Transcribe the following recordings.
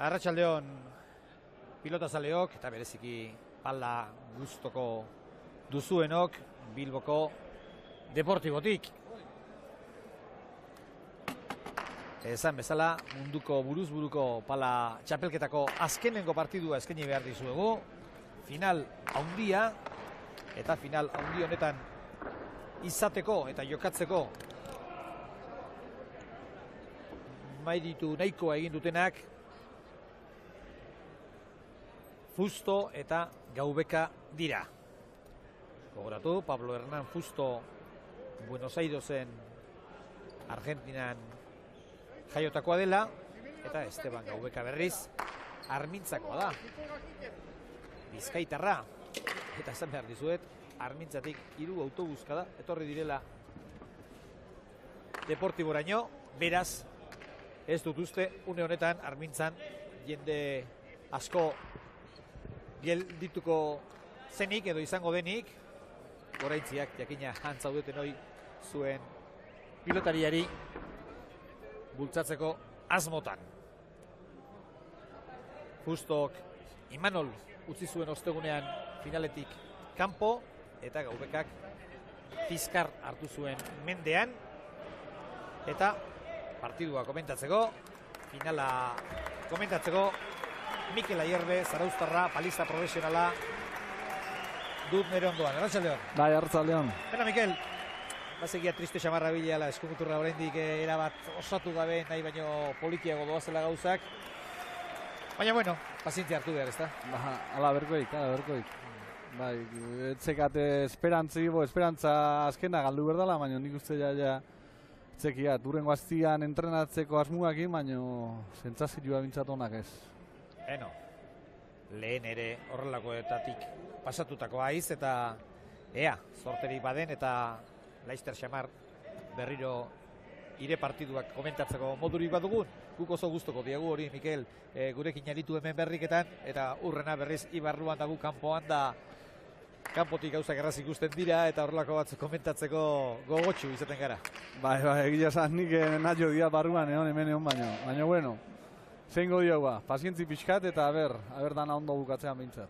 Arratsaldeon pilotazaleok eta bereziki pala gustoko duzuenok Bilboko Deportibotik. Esan bezala munduko buruz-buruko pala txapelketako azkenengo partidua eskaini behar dizuegu. Final handia eta final handi honetan izateko eta jokatzeko mairitu nahikoa egin dutenak Fusto eta Gaubeka dira. Gogoratu, Pablo Hernán Fusto Buenos Airesen Argentinan jaiotakoa dela eta Esteban Gaubeka berriz Armintzakoa da. Bizkaitarra. Eta esan behar dizuet, Armintzatik 3 autobuskada etorri direla Deportiboraino, beraz ez dut uste une honetan Armintzan jende asko geldituko zenik edo izango denik. Oraintziak jakina jantzaudeten hoi zuen pilotariari bultzatzeko asmotan. Fustok Imanol utzi zuen ostegunean finaletik kanpo eta Gaubekak Fiskar hartu zuen mendean eta partidua komentatzeko, finala komentatzeko Mikel Ayerbe, Zarauztarra, paliza profesionala dut nire ondoan. Arratsaldeon. Bai, arratsaldeon. Bena, Mikel, bazegia triste xamarra bilela, eskumuturra oraindik erabat osatu gabe, nahi baino polikiago doazela gauzak. Baina, bueno, pazientzia hartu behar, ezta? Ba, ala berkoik. Bai, etzekate esperantza azkena galdu berdala, baina nik uste ja txekia, durrengo aztian entrenatzeko asmuakin, baina sentsazioa bintzat onak ez. Eno, lehen ere horrelakoetatik pasatutako haiz eta ea, zorterik baden eta Laster Xamar berriro ire partiduak komentatzeko modurik badugun. Guk oso gustoko diagu hori, Mikel, gurekin aritu hemen berriketan eta urrena berriz Ibarruan dagu kanpoan da kanpotik gauzak erraz ikusten dira eta horrelako batzuk komentatzeko gogotsu izaten gara. Bai, egia esan nik nahi dia barruan hemen egon baina bueno, zeingo dioa, pazientzi pixkat eta aber dana ondo bukatzean behintzat.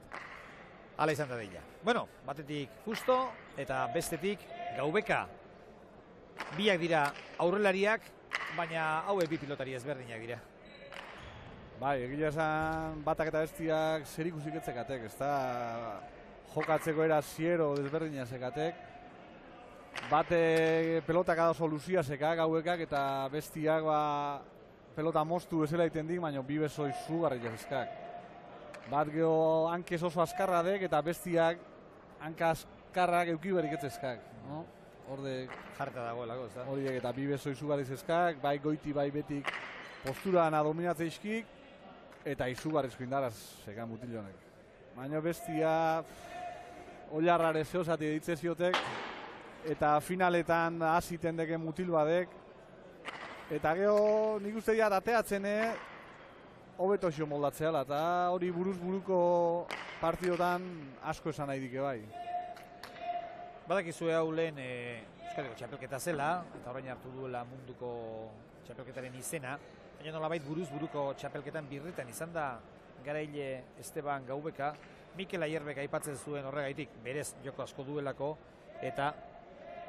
Hala izan da deila. Bueno, batetik Fusto eta bestetik Gaubeka. Biak dira aurrelariak, baina hauek bi pilotari ezberdinak dira. Bai, egia esan batak eta bestiak zer ikusik etzekatek, ez da jokatzeko era ziero desberdina zekatek. Bate pelotak ada soluzia zekak Gaubekak eta bestiak pelota moztu bezala egiten dik, baina bi bezoi zugarri jazkak. Bat geho hankez oso askarra dek eta bestiak hanka askarrak eukiberik etzeskak. No? Horde jarta dagoelako, ez da? Horiek eta bi bezoi zugarri zeskak, bai goiti bai betik posturana dominatzea iskik eta izugarrizko indaraz zekan mutilonek. Baina bestia oilarrare zehozati editze ziotek eta finaletan hasiten deken mutil badek. Eta geho nik uste dira ateatzen hobeto xo moldatzeala eta hori buruz-buruko partidotan asko esan nahi dike bai. Badakizue hau lehen Euskadiko txapelketa zela eta orain hartu duela munduko txapelketaren izena, baina nolabait buruz-buruko txapelketan birritan izan da garaile Esteban Gaubeka. Mikel Ayerbek aipatzen zuen horregaitik berez joko asko duelako eta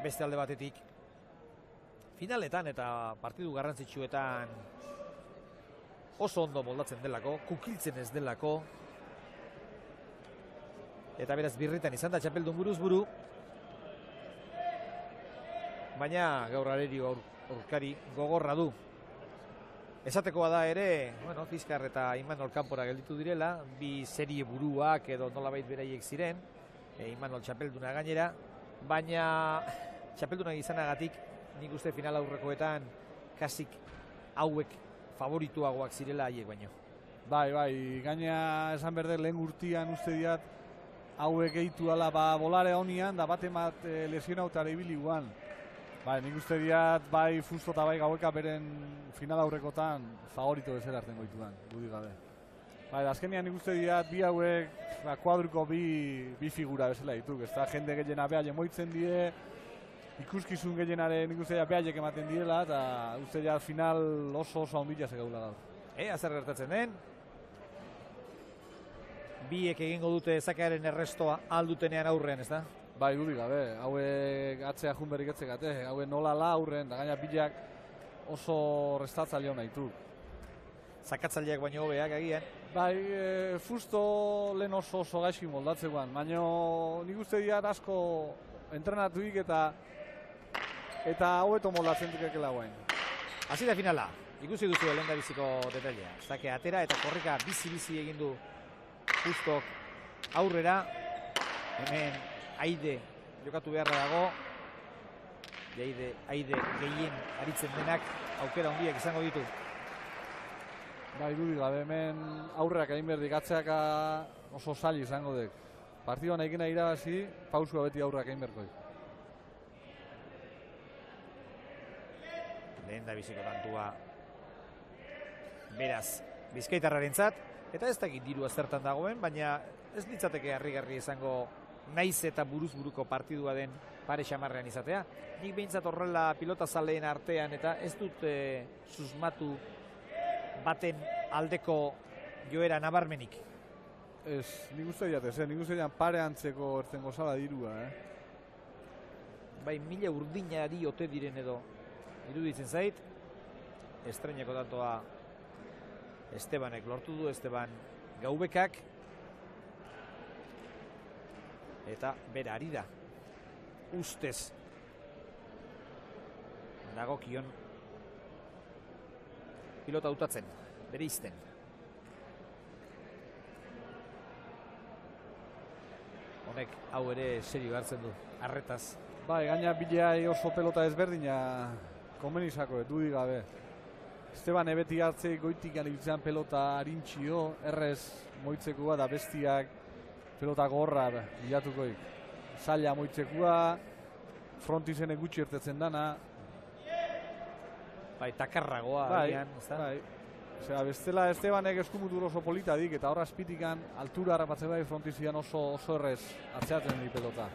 beste alde batetik finaletan eta partidu garrantzitsuetan oso ondo moldatzen delako, kukiltzen ez delako eta beraz birritan izan da txapeldun buruz-buru, baina gaur Arerio aurkari gogorra du. Esatekoa da ere, bueno, Fiskar eta Imanol kanpora gelditu direla, bi serie buruak edo nolabait beraiek ziren, Imanol txapelduna gainera, baina txapeldunak izanagatik nik uste final aurrekoetan kasik hauek favorituagoak zirela haiek baino. Bai, gaina esan berde lehen urtian uste diat hauek gehitu ala bolare honian da bat lesionauta ibili guan. Bai, nik uste diat bai Fusto eta bai Gaubeka beren final aurrekotan favorito bezala hartzen goituan, dudik gabe. Bai, azkenean nik uste diat bi hauek kuadruko bi figura bezala dituk, ez da jende gehiena beha jemoitzen die, ikuskizun gehienaren nik uste behaiek ematen direla eta uste final oso handia zegaula da. Zer gertatzen den, biek egingo dute zakearen errestoa aldutenean aurrean, ez da? Bai, dudik gabe, hauek atzea junberik etzekate, hauek nola la aurren, da gaina bilak oso restatzaile hona ditu. Zakatzaileak baino hobeak agian. Bai, Fusto lehen oso gaizki moldatzekoan, baina nik uste dira asko entrenatuik eta haueto moldatzen dikekela guain. Hasi da finala, ikusi duzu lehen biziko detailea. Zake atera eta korrika bizi egin du Fustok aurrera. Hemen Aide jokatu beharra dago. Aide gehien aritzen denak aukera handiak izango ditu. Bai, dudik gabe, hemen aurreak egin berdik, atzeak oso zail izango dek. Partiduan egina irabazi, pausua beti aurreak egin berkoik. Lehen da biziko kantua beraz Bizkaitarrarentzat, eta ez dakit dirua zertan dagoen, baina ez litzateke harrigarri izango naiz eta buruz buruko partidua den pare xamarrean izatea. Nik behintzat horrela pilota zaleen artean eta ez dut susmatu baten aldeko joera nabarmenik. Ez, nik uste nik uste pare antzeko ertzen gozala dirua, Bai, mila urdinari ote diren edo iruditzen zait. Estreinako datoa Estebanek lortu du, Esteban Gaubekak. Eta bera ari da. Ustez dagokion pilota utatzen, bere izten. Honek hau ere serio hartzen du, arretaz. Bai, gaina bileai oso pelota ezberdina komenizako, dudik gabe. Esteban ebeti hartzei goitik anibitzen pelota harintxio, errez moitzekua da bestiak pelota gorra bilatukoik. Zaila moitzekua, frontizenek gutxi ertetzen dana. Bai, takarragoa. Bai. Osea, bestela Estebanek eskumutur oso polita dik, eta horra azpitikan altura harrapatzen bai frontizian oso errez atzeatzen di pelota.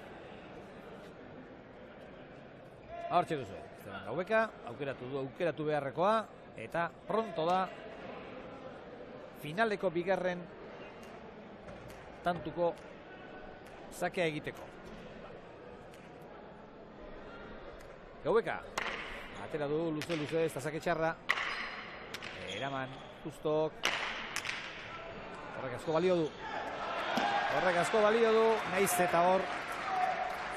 Hortxe duzu, Esteban Gaubeka, aukeratu beharrekoa, eta pronto da finaleko bigarren tantuko zakea egiteko. Gaubeka, atera du luze ez da zake txarra. Eraman, Fustok. Horrek asko balio du. Naiz eta hor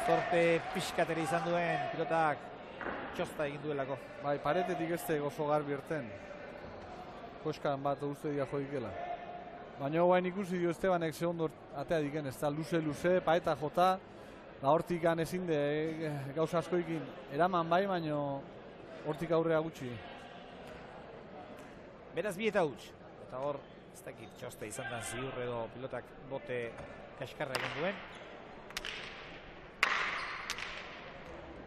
zorte pixkateri izan duen pilotak txosta egin duelako. Bai, paretetik ez oso garbi erten. Koskan bat uste dira joikela. Baina guain ikusi dio Estebanek ze ondo atea diken, ez da luze, paeta jota. Da hortik ezin de gauza askoikin eraman bai, baina hortik aurrea gutxi. Beraz bi eta huts. Eta hor, ez dakit txosta izan da ziur edo pilotak bote kaskarra egin duen.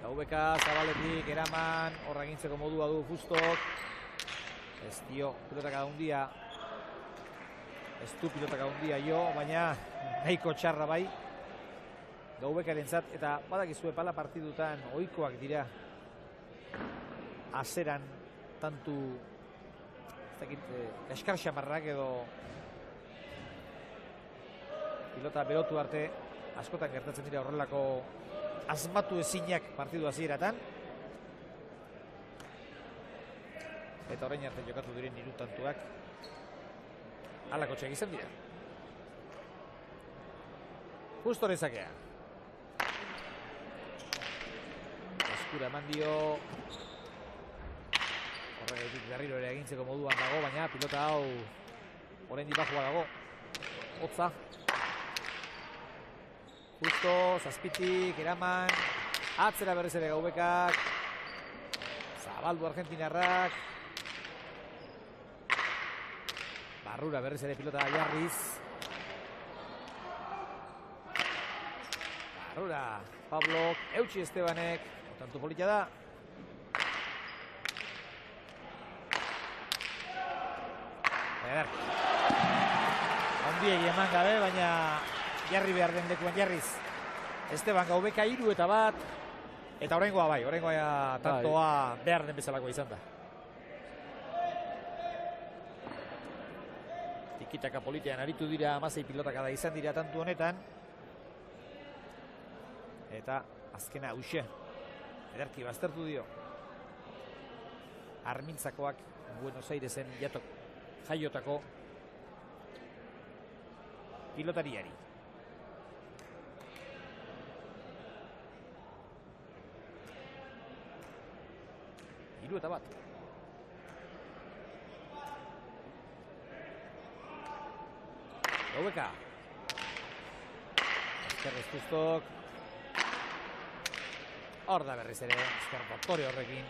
Gaubeka zabaletik eraman, horra egintzeko modua du Fustok. Ez dio pilotak adundia. Ez du pilotak adundia jo, baina nahiko txarra bai. Gaubekarentzat, eta badakizue pala partidutan ohikoak dira azeran tantu ez dakit kaskar xamarrak edo pilota berotu arte askotan gertatzen dira horrelako asmatu ezinak partidu hasieratan. Eta orain arte jokatu diren hiru tantuak halako txek izan dira. Justo zakea. Eskura eman dio. Horregatik berriro ere egintzeko moduan dago, baina pilota hau oraindik bajua dago. Hotza. Justo, zazpitik, eraman. Atzera berriz ere Gaubekak. Zabaldu argentinarrak. Barrura berriz ere pilota Jarriz. Barrura, Pablok, eutxi Estebanek. Tanto polita da. Ondiegi eman gabe, baina Jarri behar den lekuan Jarriz. Esteban Gaubeka 3-1. Eta oraingoa bai, oraingoa tantoa behar den bezalakoa izan da. Tikitaka politean aritu dira, 16 pilotakada izan dira tantu honetan. Eta azkena hauxe, ederki baztertu dio. Armintzakoak Buenos Airesen jaiotako pilotariari. Hiru eta bat. Gaubeka. Ezkerrez Justok. Hor da berriz ere, ezker doktore horrekin.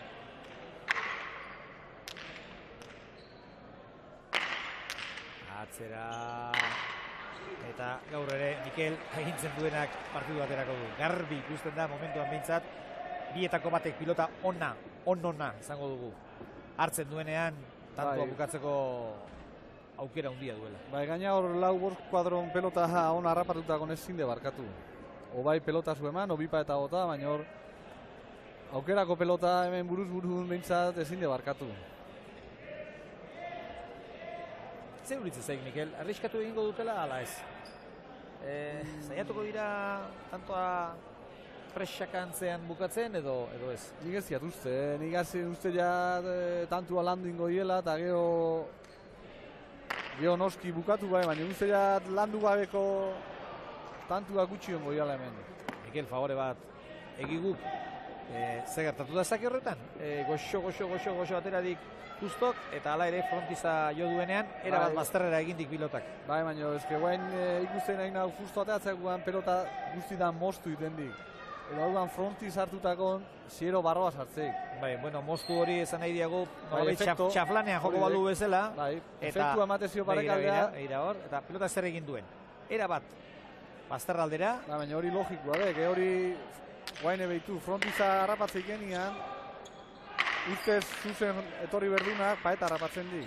Atzera. Eta gaur ere Mikel egintzen duenak partidu baterako du. Garbi ikusten da momentuan behintzat. Bietako batek pilota onona izango dugu. Hartzen duenean, tantua bukatzeko aukera handia duela. Bai, gaina hor lau bost kuadron pelota ona harrapatutako ezin de barkatu. Obai pelota zu eman, obipa eta gota, baina hor aukerako pelota hemen buruz behintzat ezin de barkatu. Zer uritzen zaik, Mikel? Arriskatu egingo dutela, ala ez? Zaiatuko dira tantoa presakantzean bukatzen edo ez? Nik ez uste, nik uste ja tantua landu ingo diela eta gero noski bukatu bai, baina uste ja landu gabeko tantua gutxi ongo diala hemen. Mikel, favore bat egiguk, zer gertatu da zaki horretan? Goxo ateradik Justok, eta hala ere frontiza jo duenean, erabat bazterrera egindik pilotak. Bai, baina ezke guain ikusten nahi nahu Justo ateatzak guan pelota guztitan mostu itendik. Eta duan frontiz hartutakon, ziero barroa sartzeik. Bai, bueno, mostu hori esan nahi diago, txaflanean joko balu bezala. Bai, efektu amatezio parekaldea. Eta pilota zer egin duen. Erabat bazterraldera. Baina hori logikoa, hori guain ebeitu, frontiza harrapatzeik genian, ustez zuzen etorri berdunak, paeta harrapatzen di.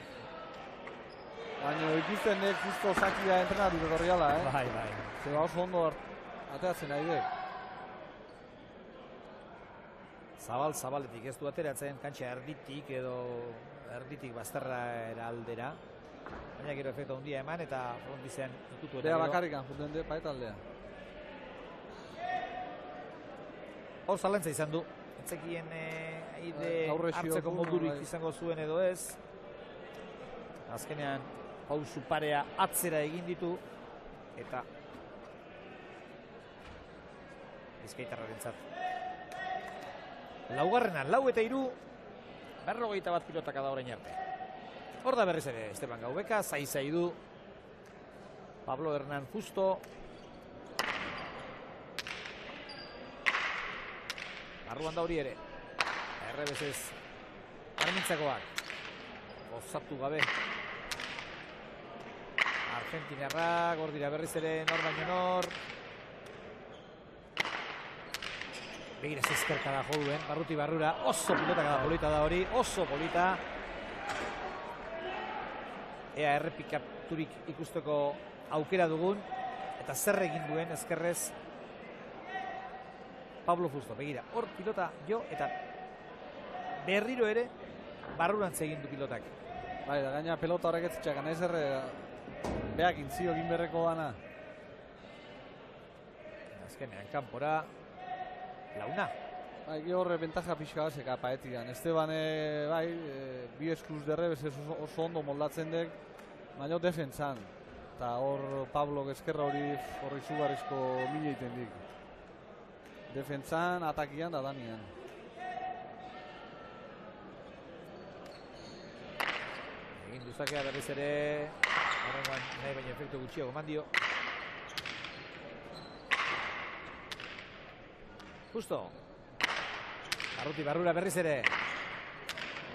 Baina ikusten nek Justo zakia entrenatu etorri ala, Bai. Zeba oso ondo ateatzen nahi dek. Zabaletik ez du ateratzen, kantxa erditik bazterra aldera. Baina gero efektu handia eman eta frontizean ikutu. Dea bakarrikan, juten de paeta aldea. Hor zalantza izan du. Etzekien hartzeko modurik izango zuen edo ez. Azkenean pausu parea atzera egin ditu. Eta Bizkaitarrarentzat. Laugarrenan, 4-3, 41 pilotak da orain arte. Hor da berriz ere Esteban Gaubeka, zai du Pablo Hernán Justo. Arruan da hori ere. Errebezez Armintzakoak. Gozatu gabe. Argentinarrak, hor dira berriz ere nor baino nor. Begira zezkerkara jo duen, barruti barrura, oso pilotakada polita da hori, oso polita. Ea errepikaturik ikusteko aukera dugun, eta zer egin duen ezkerrez Pablo Justo, begira, hor pilota jo, eta berriro ere barrurantz egin du pilotak. Bai, da gaina pelota horrek ez txakan ez erre, beak intzio egin berreko gana. Azkenean, kanpora, launa. Bai, horre bentaja pixka baseka paetigan. Esteban, bi eskuz derrebez oso ondo moldatzen dek, baina defentzan. Eta hor Pablo ezkerra hori izugarrizko mila iten dik. Defentzan, atakian da danian. Egin duzakea berriz ere, horrengoan nahi baina efektu gutxiago mandio. Justo. Barruti barrura berriz ere.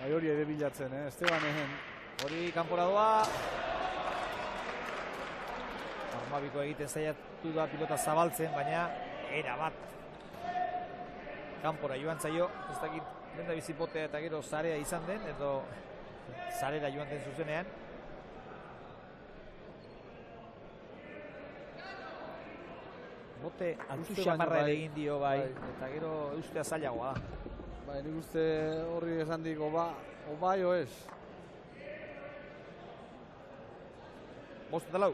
Bai, hori ere bilatzen, Esteban egen. Hori kanpora doa. Armabiko egiten zaiatu da pilota zabaltzen, baina erabat kanpora joan zaio. Ez dakit lenda bizipotea eta gero zarea izan den, edo zarera joan den zuzenean. Bote altu xamarra ere egin dio bai, eta gero eustea zailagoa da. Bai, nik uste horri esan dik, obai o ez. 5-4.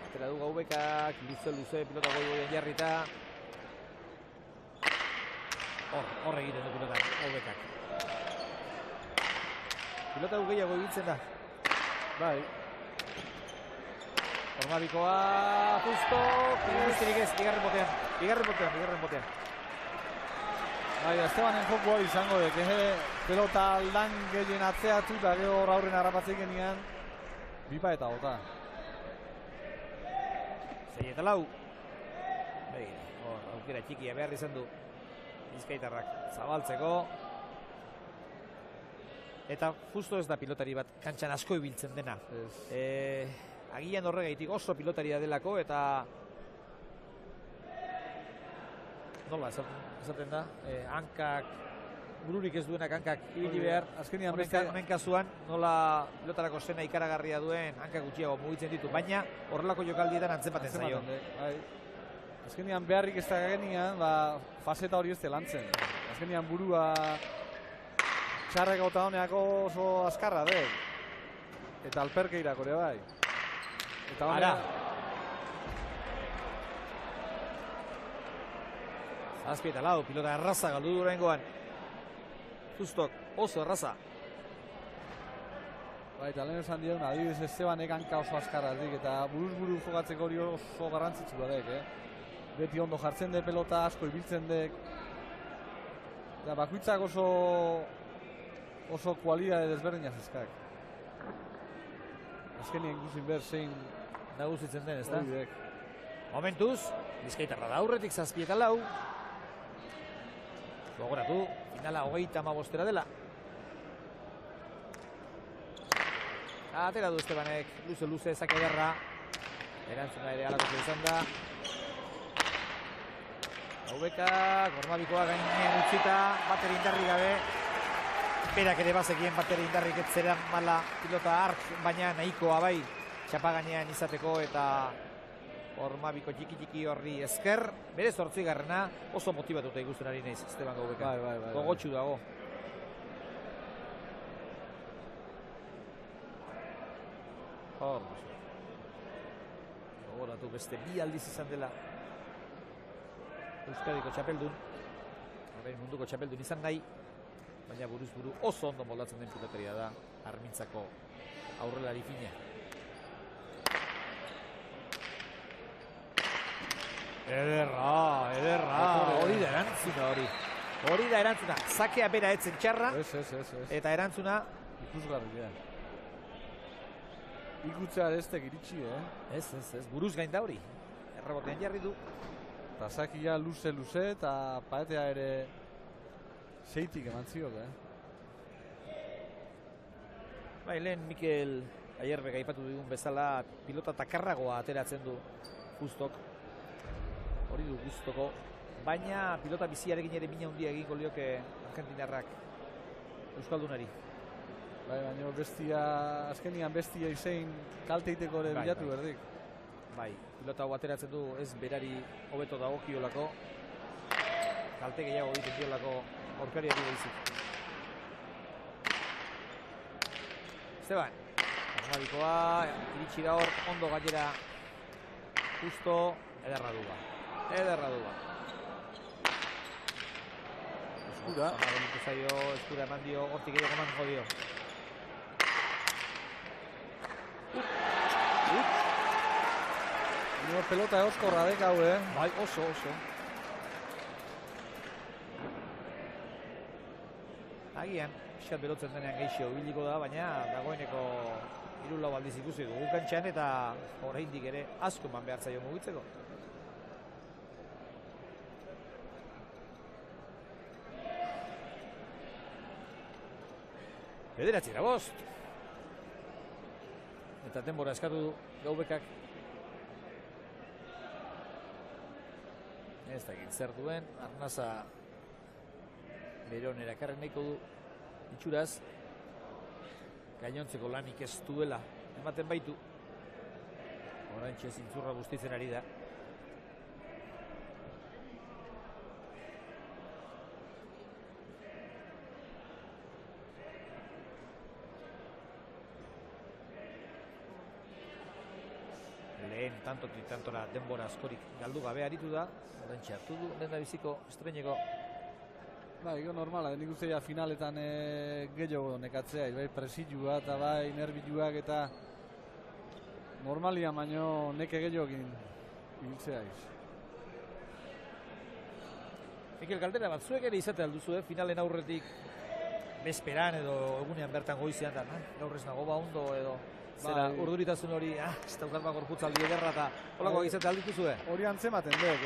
Atera du Gaubekak, luze, pilota goian jarrita. Hor egiten du pilota Gaubekak. Pilota du gehiago ibiltzen da. Bai. Ormabikoa, justo, ikusterik ez, bigarren botean. Bai, Estebanen joko hori izango dek, pelota aldan gehien atzeatu eta gero aurren harrapatzen genian, bipa eta gota. 6-4. Hor, aukera txikia behar izan du Bizkaitarrak zabaltzeko. Eta justo ez da pilotari bat kantxan asko ibiltzen dena. Agian horregaitik oso pilotaria delako eta nola esaten da, hankak, bururik ez duenak hankak ibili behar. Azkenian honen kasuan nola pilotarako zena ikaragarria duen hankak gutxiago mugitzen ditu, baina horrelako jokaldietan antzepaten zaio. Azkenian beharrik ez da genian, faseta hori ez lantzen. Azkenian burua txarrek gauta honeako oso azkarra dek. Eta alperkeirak ere bai. Eta Ara. Zazpi eta lau, pilota erraza galdu durengoan. Justok, oso erraza. Bai, eta lehen esan dien, adibidez Estebanek hanka oso azkarra dik, eta buruz-buru jokatzeko hori oso garrantzitsu badek, Beti ondo jartzen de pelota, asko ibiltzen dek. Eta bakoitzak oso kualidade desberdinaz eskak. Azkenien ikusin behar zein nagusitzen den, ez da? hori dek. Momentuz, Bizkaitarra da aurretik 7-4. Gogoratu, finala 35 dela. Atera du Estebanek, luze, zake ederra. Erantzuna ere alako izan da. Gaubekak, Ormabikoa gainean utzita, bateri indarri gabe. Berak ere bazekien bateri indarrik etzeran mala pilota hark, baina nahikoa bai txapa gainean izateko eta Ormabiko txiki horri esker. Bere 8. oso motibatuta ikusten ari naiz Esteban Gaubekak. Bai. Gogotsu dago. Hor. Gogoratu beste 2 aldiz izan dela Euskadiko txapeldun. Horrein munduko txapeldun izan nahi. Baina buruz-buru oso ondo moldatzen den pilotaria da Armintzako aurrelari fina. Ederra. Hori da erantzuna hori. Hori da erantzuna. Zakea bera etzen txarra. Ez. Eta erantzuna. Ikusgarria. Ikutzea ez tek iritsi, Ez. Buruz gain da hori. Errebotean jarri du. Eta zakia luze eta paetea ere zeitik eman ziok, Bai, lehen Mikel Aierbek aipatu digun bezala pilota takarragoa ateratzen du Justok. Hori du gustoko. Baina pilota biziarekin ere mina handia egingo lioke argentinarrak euskaldunari. Bai, baina bestia, azkenian bestia izein kalteiteko ere bilatu berdik. Bai, pilota hau ateratzen du ez berari hobeto dagokiolako. Kalte gehiago egiten diolako aurkariari baizik. Esteban, Armabikoa, iritsi da hor, ondo gainera justo, ederra du. Eskura eman dio, hortik gehiago eman jodio. Pelota eoskorra dek hau, Bai, oso. Agian, pixkat berotzen denean geixo ibiliko da, baina dagoeneko 3-4 aldiz ikusi dugu kantxan eta oraindik ere asko eman behar zaio mugitzeko. Bederatzi da 5. Eta denbora eskatu du Gaubekak. Ez dakit zer duen, arnaza bere onera karren nahiko du itxuraz. Gainontzeko lanik ez duela ematen baitu. Oraintxe zintzurra bustitzen ari da. tantotik tantora denbora askorik galdu gabe aritu da. Horrentxe hartu du lehen da biziko estreineko. Bai, normala, nik uste ja finaletan gehiago nekatzea, bai presilua eta bai nerviluak eta normalia baino neke gehiagin ibiltzea iz. Mikel, galdera bat, zuek ere izate alduzu, finalen aurretik bezperan edo egunean bertan goizean da, gaur ez nago ba ondo edo zera urduritasun hori, ez daukat ba gorputzaldi ederra eta holakoak izate aldituzue? Hori antzematen dek,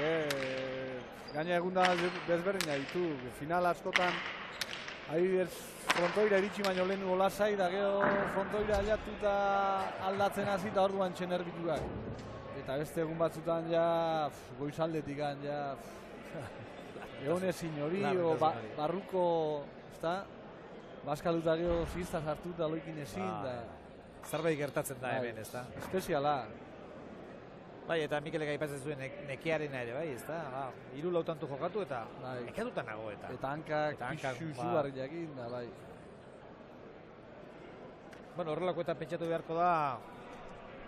gaina egun da desberdina ditu, final askotan adibidez frontoira iritsi baino lehen olasai da gero frontoira aiatuta aldatzen hasi eta orduan txenerbituak. Eta beste egun batzutan ja goizaldetik ja egon ezin hori o barruko, ezta? Baskaluta gero zizta sartuta loikin ezin da. Zerbait gertatzen da hemen, ezta? Espeziala. Bai, eta Mikelek aipatzen zuen nekearena ere, bai, ezta? 3 tantu jokatu eta nekatuta nago eta. Eta hankak pixu jakin da, bai. Bueno, horrelako eta pentsatu beharko da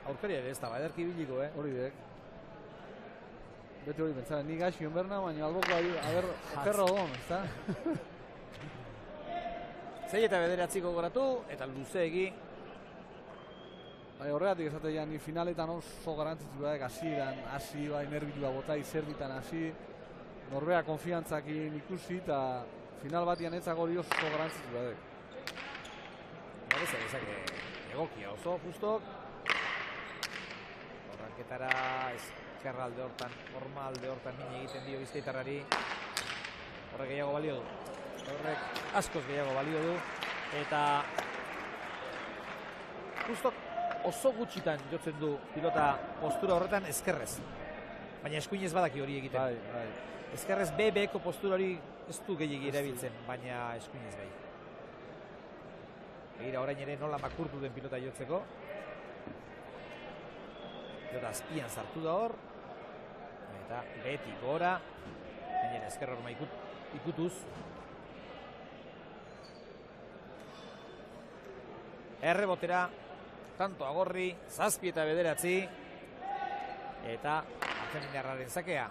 aurkari ere, ez da, ederki biliko, Hori dek. Beti hori pentsaren, ni gaxion berna, baina alboko okerro don, ezta? 6 eta 9 gogoratu, eta luzeegi. Bai, horregatik esatea ni finaletan oso garrantzitsua da, hasi bai nerbilua bota izerditan hasi. Norbea konfiantzakin ikusi eta final batian etzak hori oso garrantzitsua da. Horrez egizak egokia oso justok. Horranketara ezkerra alde hortan, forma alde hortan min egiten dio bizkaitarrari. Horrek gehiago balio du. Horrek askoz gehiago balio du. Eta justok oso gutxitan jotzen du pilota postura horretan ezkerrez. Baina eskuinez badaki hori egiten. Bai. Ezkerrez BB-ko postura hori ez du gehiagi erabiltzen, baina eskuinez bai. Begira orain ere nola makurtu den pilota jotzeko. Pilota azpian sartu da hor. Eta beti gora. Baina ezkerra horma ikutuz. Errebotera. Tanto agorri, 7 eta 9. Eta argentinarraren zakea.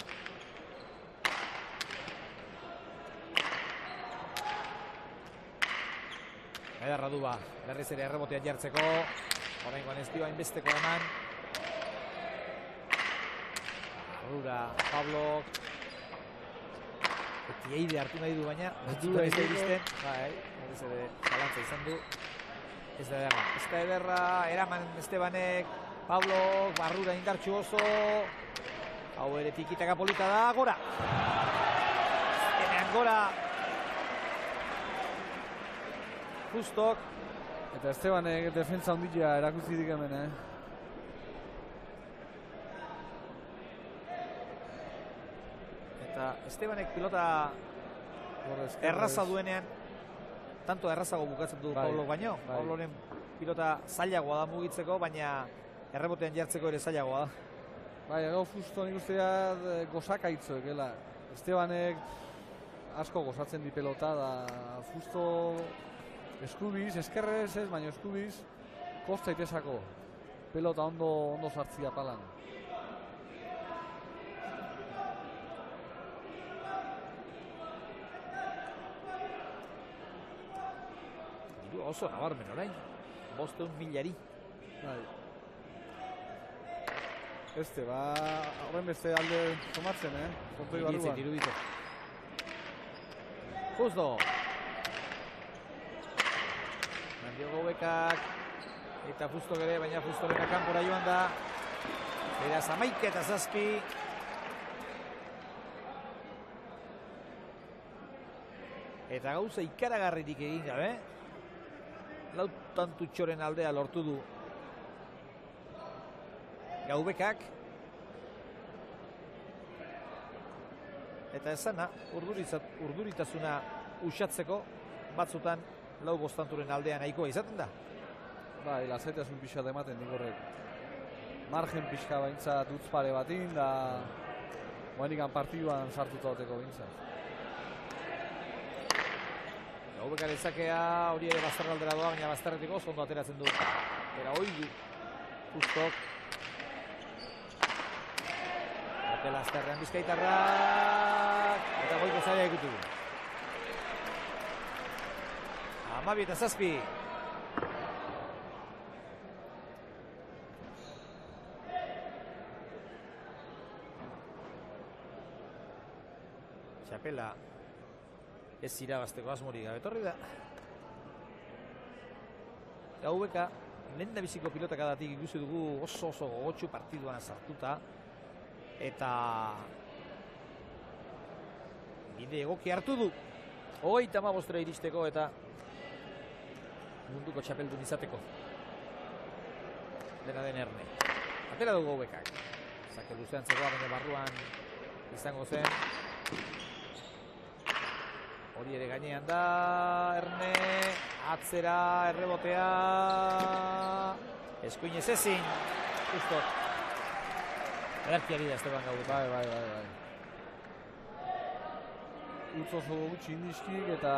Ederra du ba, berriz ere errebotean jartzeko. Oraingoan ez dio hainbesteko eman. Arrura, Pablo. Etieide hartu nahi du baina. Ez du ez da iristen. Berriz ere balantza izan du. Ez da ederra, eraman Estebanek, Pablo, barrura indartxu oso. Hau ere tikitaka polita da, gora. Enean gora. Justok. Eta Estebanek defentsa ondila erakutzitik hemen, Eta Estebanek pilota erraza duenean, tanto errazago bukatzen du Pablo baino. Pabloren pilota zailagoa da mugitzeko, baina errebotean jartzeko ere zailagoa da. Bai, justo nik ustea gozakaitzo ekela. Estebanek asko gozatzen di pelota da justo eskubiz, eskerrez ez, baina eskubiz kosta itezako. Pelota ondo sartzia palan. Oso nabarmen orain, 500.000. Bai. Horren beste alde tomatzen, Kontoi barruan. Irudito. Justo. Mandiogo bekak. Eta Justo ere, baina Justo bekak kanpora joan da. Beraz, 11 eta 7. Eta gauza ikaragarririk egin gabe. 4 tantutxoren aldea lortu du Gaubekak. Eta esana, urduritasuna usatzeko batzutan 4 tanturen aldean nahikoa izaten da. Bai, lasaitasun pixka da ematen nik horrek. Margen pixka baintza dutz pare batin, da guainikan partiduan sartuta oteko bintzat. Gaubekaren zakea hori ere bazterra aldera doa, baina bazterretik oso ondo ateratzen du. Era hoi du. Justok. Belazterrean bizkaitarrak, eta goiko zaila ikutu. 12-7. Txapela ez irabazteko asmorik gabe etorri da. Gaubeka lehen da biziko pilotak adatik ikusi dugu oso gogotsu partiduan sartuta eta bide egoki hartu du 35 iristeko eta munduko txapeldun izateko. Dena den Erne. Atera du Gaubekak. Zake luzean zegoa, baina barruan izango zen. Hori ere gainean da, Erne, atzera, errebotea, eskuinez ezin, justo. Ederkiari da Esteban Gaubek. Bai. Utz oso gutxi indizkik eta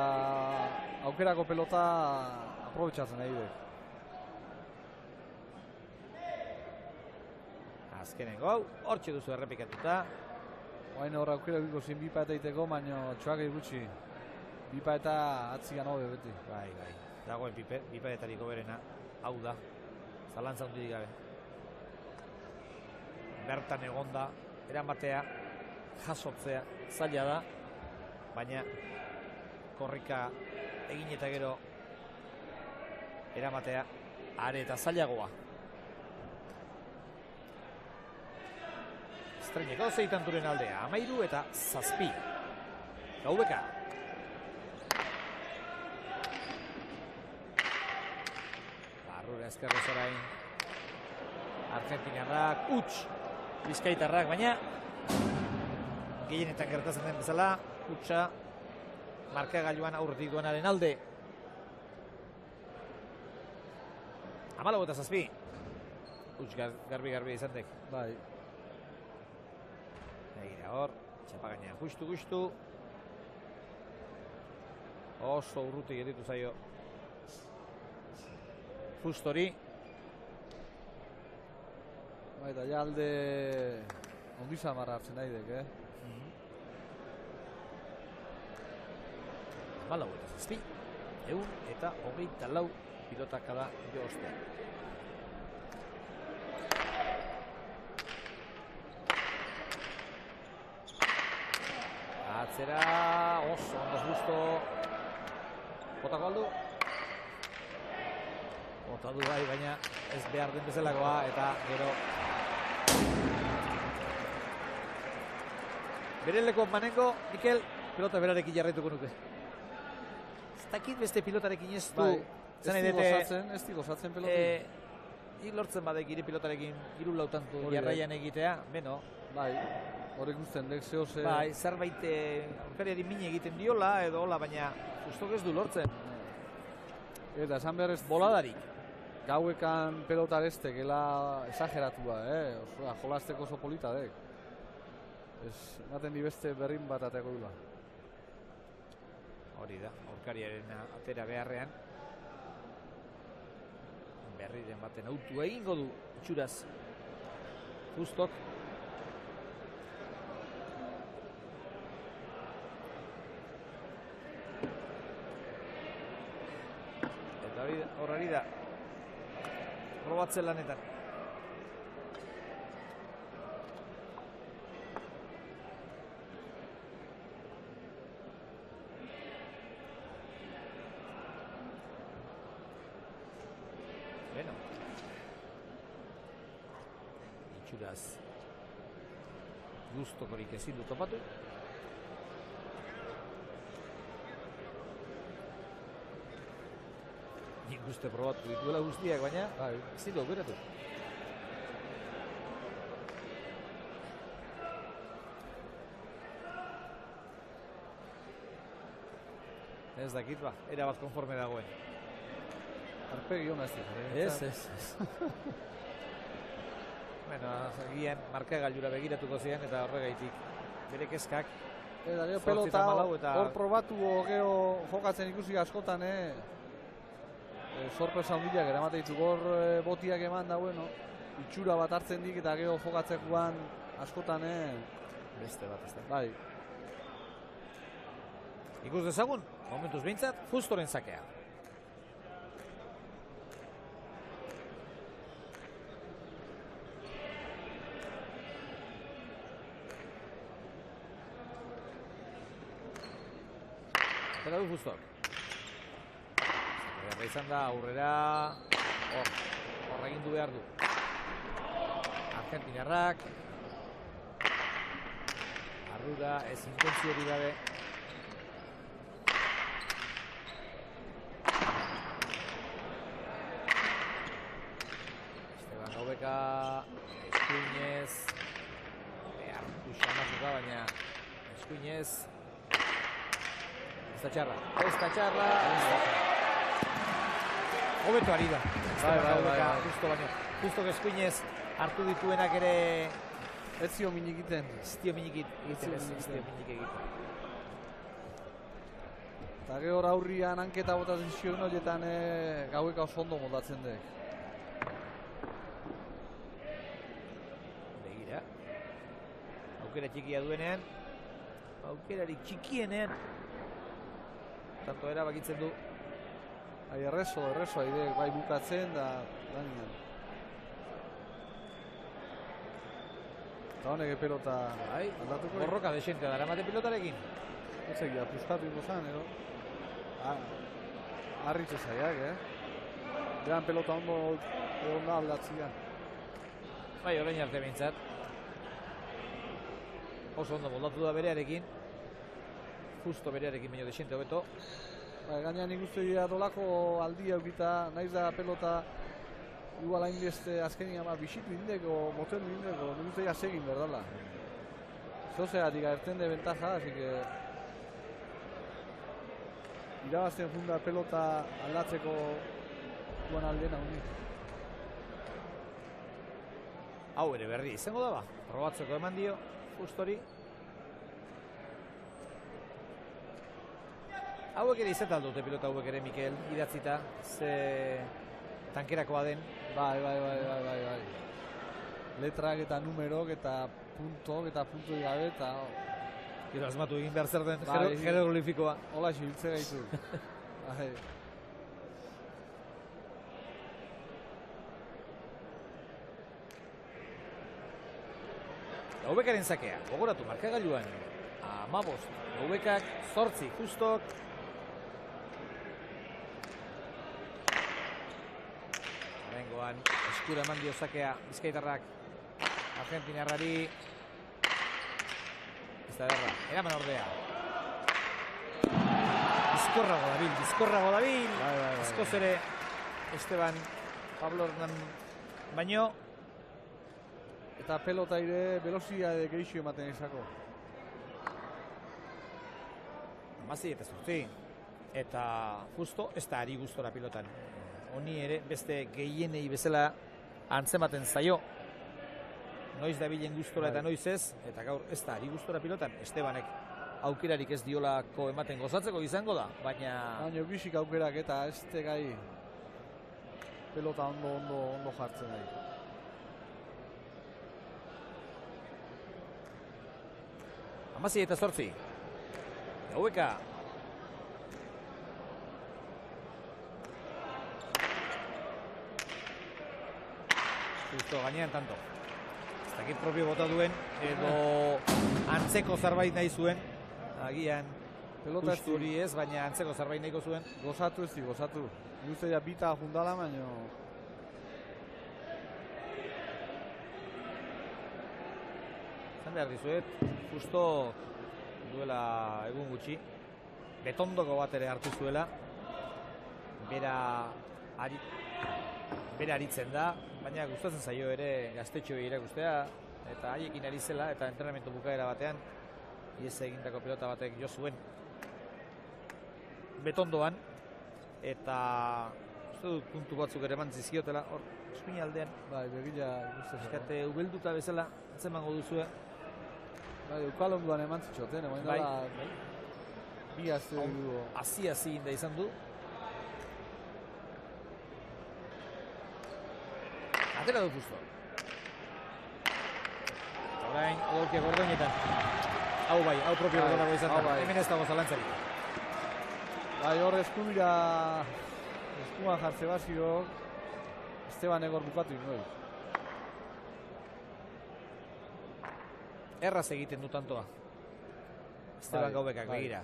aukerako pelota aprobetxatzen nahi dut. Azkenengo hau, hortxe duzu errepikatuta. Oain horra aukera biko zin bipa eta iteko, baina txoak gutxi. Bipa eta atzigan hobe beti. Bai. Dagoen bipaetariko berena, hau da. Zalantza hundirik gabe. Bertan egonda, eramatea, jasotzea, zaila da. Baina korrika egin eta gero eramatea are eta zailagoa. Estreineko zeitanturen aldea, 13-7. Gaubeka. Barrura ezkerrez orain. Argentinarrak, huts bizkaitarrak, baina gehienetan gertatzen den bezala, hutsa markagailuan aurretik duenaren alde. 14-7. Huts garbi izantek. Bai. Egira hor, txapa gainean justu. Oso urruti gelditu zaio Fustori. Bai, da jalde ongiza marra hartzen nahi dek, Malau eta zazpi, 124 pilotakada jo ostean. Atzera, oso ondo justo. Botako aldu. Bota du bai, baina ez behar den bezalakoa eta gero bere leko manengo, Mikel, pilota berarekin jarraituko nuke. Ez dakit beste pilotarekin ez du. Ez di gozatzen pelotik. Lortzen badek ire pilotarekin 3-4 tanto jarraian egitea, beno. Bai, horrek guztien dek zehose. Bai, zerbait aurkariari min egiten diola edo hola, baina justok ez du lortzen. Eta esan behar ez boladarik. Gauekan pelota bestek, ela esageratua, Osoa, jolazteko oso polita dek. Ez, ematen di beste berrin bat ateko dula. Hori da, aurkariaren atera beharrean. Berriren baten autu egingo du, itxuraz. Justok. Eta horrari da. Probatzen lanetan. Bueno. Itxuraz. Gustokorik ezin du topatu. Nik uste probatu dituela guztiak, baina ezin du aukeratu. Ez dakit ba, erabat konforme dagoen. Arpegi hona ez dut. Ez. Bueno, gian markagailura begiratuko ziren eta horregaitik bere kezkak. Eta gero pelota hor probatu gero jokatzen ikusi askotan, sorpresa hundiak eramate ditu gor botiak eman da, bueno, itxura bat hartzen dik eta gero jokatzekoan askotan Beste bat, ez da. Bai, Ikus dezagun, momentuz behintzat, Fustoren zakea. Zera du Fustor. Zerra izan da, aurrera, hor egin du behar du. Argentinarrak. Arrura, ez intentzio hori gabe. Esteban Gaubeka, eskuinez. Behar du xamazuka, baina eskuinez. Ez da txarra. Hobeto ari da. Bai. Justo baino. Justo eskuinez hartu dituenak ere ez zio minik egiten. ez dio minik egiten. Eta gehor aurrian hanketa botatzen zion horietan Gaubeka oso ondo moldatzen dek. Begira. Aukera txikia duenean. Aukerarik txikienean. Tanto erabakitzen du. Bai, errezo aide, bai bukatzen da gainean. Eta honek pelota aldatuko. Borroka desentea dara mate pilotarekin. Ez egia, puskatu izan, edo. Arritze zaiak, Beran pelota ondo aldatzia. Bai, orain arte behintzat. Oso ondo moldatu da berearekin. Justo berearekin baino desente hobeto. Bai, gainean ikuste dira dolako aldia eukita, naiz da pelota igual hainbeste azkenin ama bisitu indeko, moteldu indeko, nik uste dira segin berdala. Zozegatik agertzen de ventaja, así que irabazten funda pelota aldatzeko duan aldena unik. Hau ere berri izango da ba. Probatzeko eman dio, Fustori. Hauek ere izaten dute pilota hauek ere, Mikel, idatzita, ze tankerakoa den. Bai. Letrak eta numerok eta puntok gabe eta... Gero asmatu egin behar zer den Bai. jeroglifikoa. Hola ibiltze gaitu. Bai. Gaubekaren zakea, gogoratu markagailuan. 15, Gaubekak, 8, Justok. Horrengoan, eskura eman dio zakea, Bizkaitarrak, Argentinarrari. Ez da derra, eraman ordea. Bizkorrago dabil. Bai. Askoz ere, Esteban, Pablo Hernan, baino, Eta pelota ire velocidade geixo ematen izako. 16 eta 8. Eta justo ez da ari gustora pilotan. Honi ere beste gehienei bezala antzematen zaio. Noiz dabilen gustora eta noiz ez, eta gaur ez da ari gustora pilotan. Estebanek aukerarik ez diolako ematen gozatzeko izango da, baina... Baina bisik aukerak eta ez gai pelota ondo jartzen nahi. Amasi eta 8. Gaubeka. Justo gainean tanto. Ez dakit propio bota duen, edo antzeko zerbait nahi zuen. Agian Pelota justu hori ez, baina antzeko zerbait nahiko zuen. Gozatu ez gozatu. Guzti ja bita jundala, baina... Zan behar dizuet, justo duela egun gutxi, betondoko bat ere hartu zuela, bera aritzen da, baina gustatzen zaio ere gaztetxoei irakustea, eta haiekin ari zela, eta entrenamendu bukaera batean, iez egindako pilota batek jo zuen betondoan, eta uste dut puntu batzuk ere eman zizkiotela, hor, eskuin aldean, Bai, begila ikusten. eskate ubelduta bezala, atzemango duzue. Bai, eukalonduan eman zitxoten, Bai, bi azte dugu. Hasi inda izan du. Atera du justo. Orain, odolkiak ordoinetan. Hau bai, hau propio dago izan da. Hemen ez dago zalantzarik. Bai, hor eskuman jartze bazio, Esteban egor bukatu ingoi. Erraz egiten du tantoa. Esteban Gaubekak begira.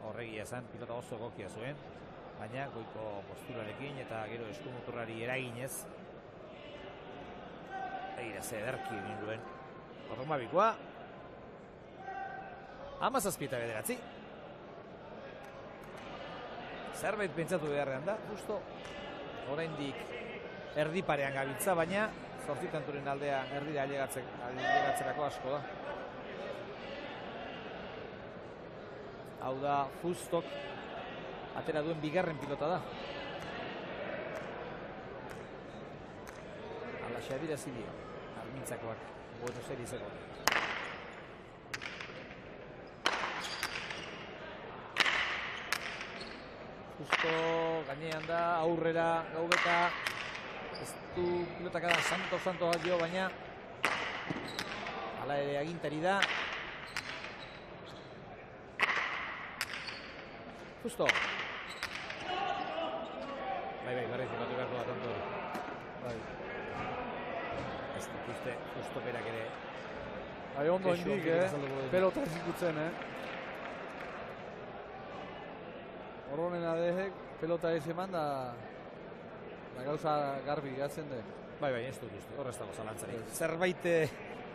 Horregia esan, pilota oso egokia zuen. Baina goiko posturarekin eta gero eskumuturrari eraginez. Begira, ze ederki egin duen. Ormabikoa. 17:9. Zerbait pentsatu beharrean da, justo oraindik erdi parean gabiltza, baina 8 tanturen aldea erdira ailegatzerako asko da. Hau da, Fustok atera duen bigarren pilota da. Alaxe adirazi dio, Armintzakoak, Buenos Aireseko. Justo gainean da, aurrera Gaubeka. Ez du pilotakada santo bat dio, baina hala ere agintari da. Justo. Bai, berriz imatu beharko da tanto. Bai. Ez dituzte, justo berak ere. Bai, ondo indik, pelota ezikutzen, Horronen adehek, pelota ez eman da gauza garbi gatzen den. Bai, ez dut uste, horrez dago zalantzarik. Zerbait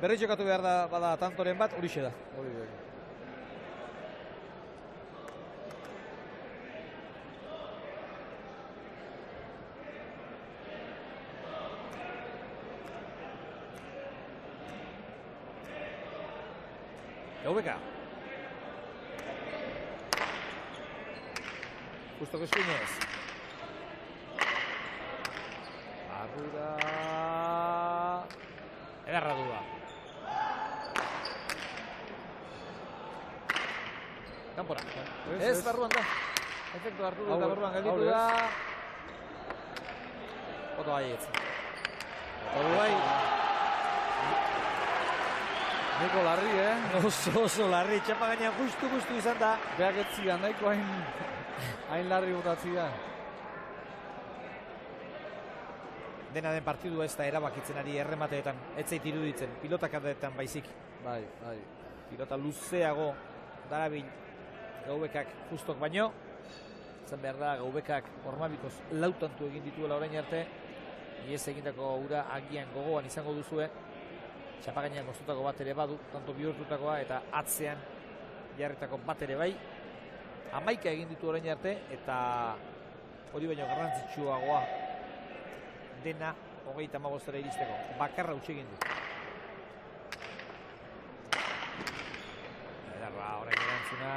berriz jokatu behar da bada tantoren bat, horixe da. Hori da. Gaubeka. Justo que eskuinez. Barrura. Ederra du da. Kanpora. Ez barruan da. Efektu hartu du eta barruan gelditu da. Oto baietz. Oto bai. Neko larri, Oso larri, txapa gainean justu izan da. Beak etzian, nahiko hain larri botatzi da. Dena den partidua ez da erabakitzen ari erremateetan, ez zait iruditzen, pilotakadeetan baizik. Bai. Pilota luzeago darabil Gaubekak Justok baino. Zan behar da Gaubekak Ormabikoz lautantu egin dituela orain arte. Iez egindako ura agian gogoan izango duzue. Txapagainean moztutako bat ere badu, tanto bihurtutakoa eta atzean jarritako bat ere bai. 11 egin ditu orain arte eta hori baino garrantzitsuagoa dena 35 iristeko. Bakarra utzi egin du. Edarra orain erantzuna.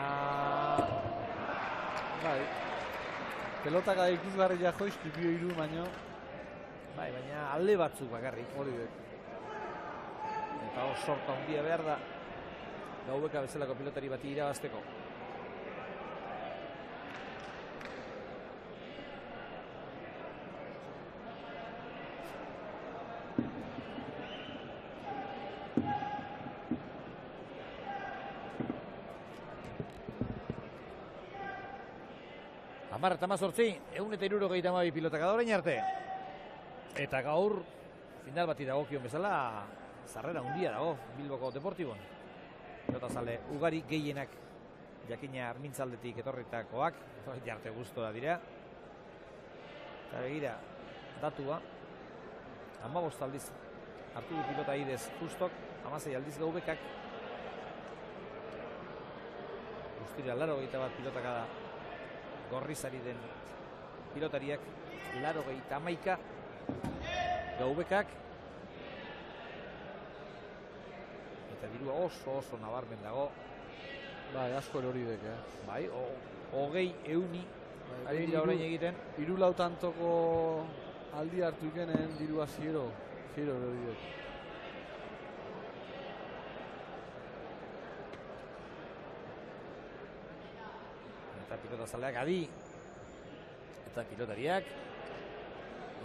Bai. Pelotaka ikusgarri ja joiz, tipio iru baino. Bai, baina alde batzuk bakarrik. Hori dek. Eta sorta handia behar da Gaubeka bezalako pilotari bati irabazteko. Amar eta 172 pilotaka da orain arte. Eta gaur final bati dagokion bezala zarrera handia dago Bilboko Deportibon. Pilotazale ugari gehienak jakina Armintzaldetik etorritakoak, jarte gustora dira. Eta begira, datua 15 aldiz hartu du pilota idez Justok, 16 aldiz Gaubekak. Guztira 81 pilotaka da Gorrizari den pilotariak, 81 Gaubekak. Eta dirua oso nabarmen dago. Bai, asko hori dek, Bai, 20 ari dira orain egiten. 3 tantoko aldi hartu ikenen dirua 0 hori dek. Eta pilotazaleak adi. Eta pilotariak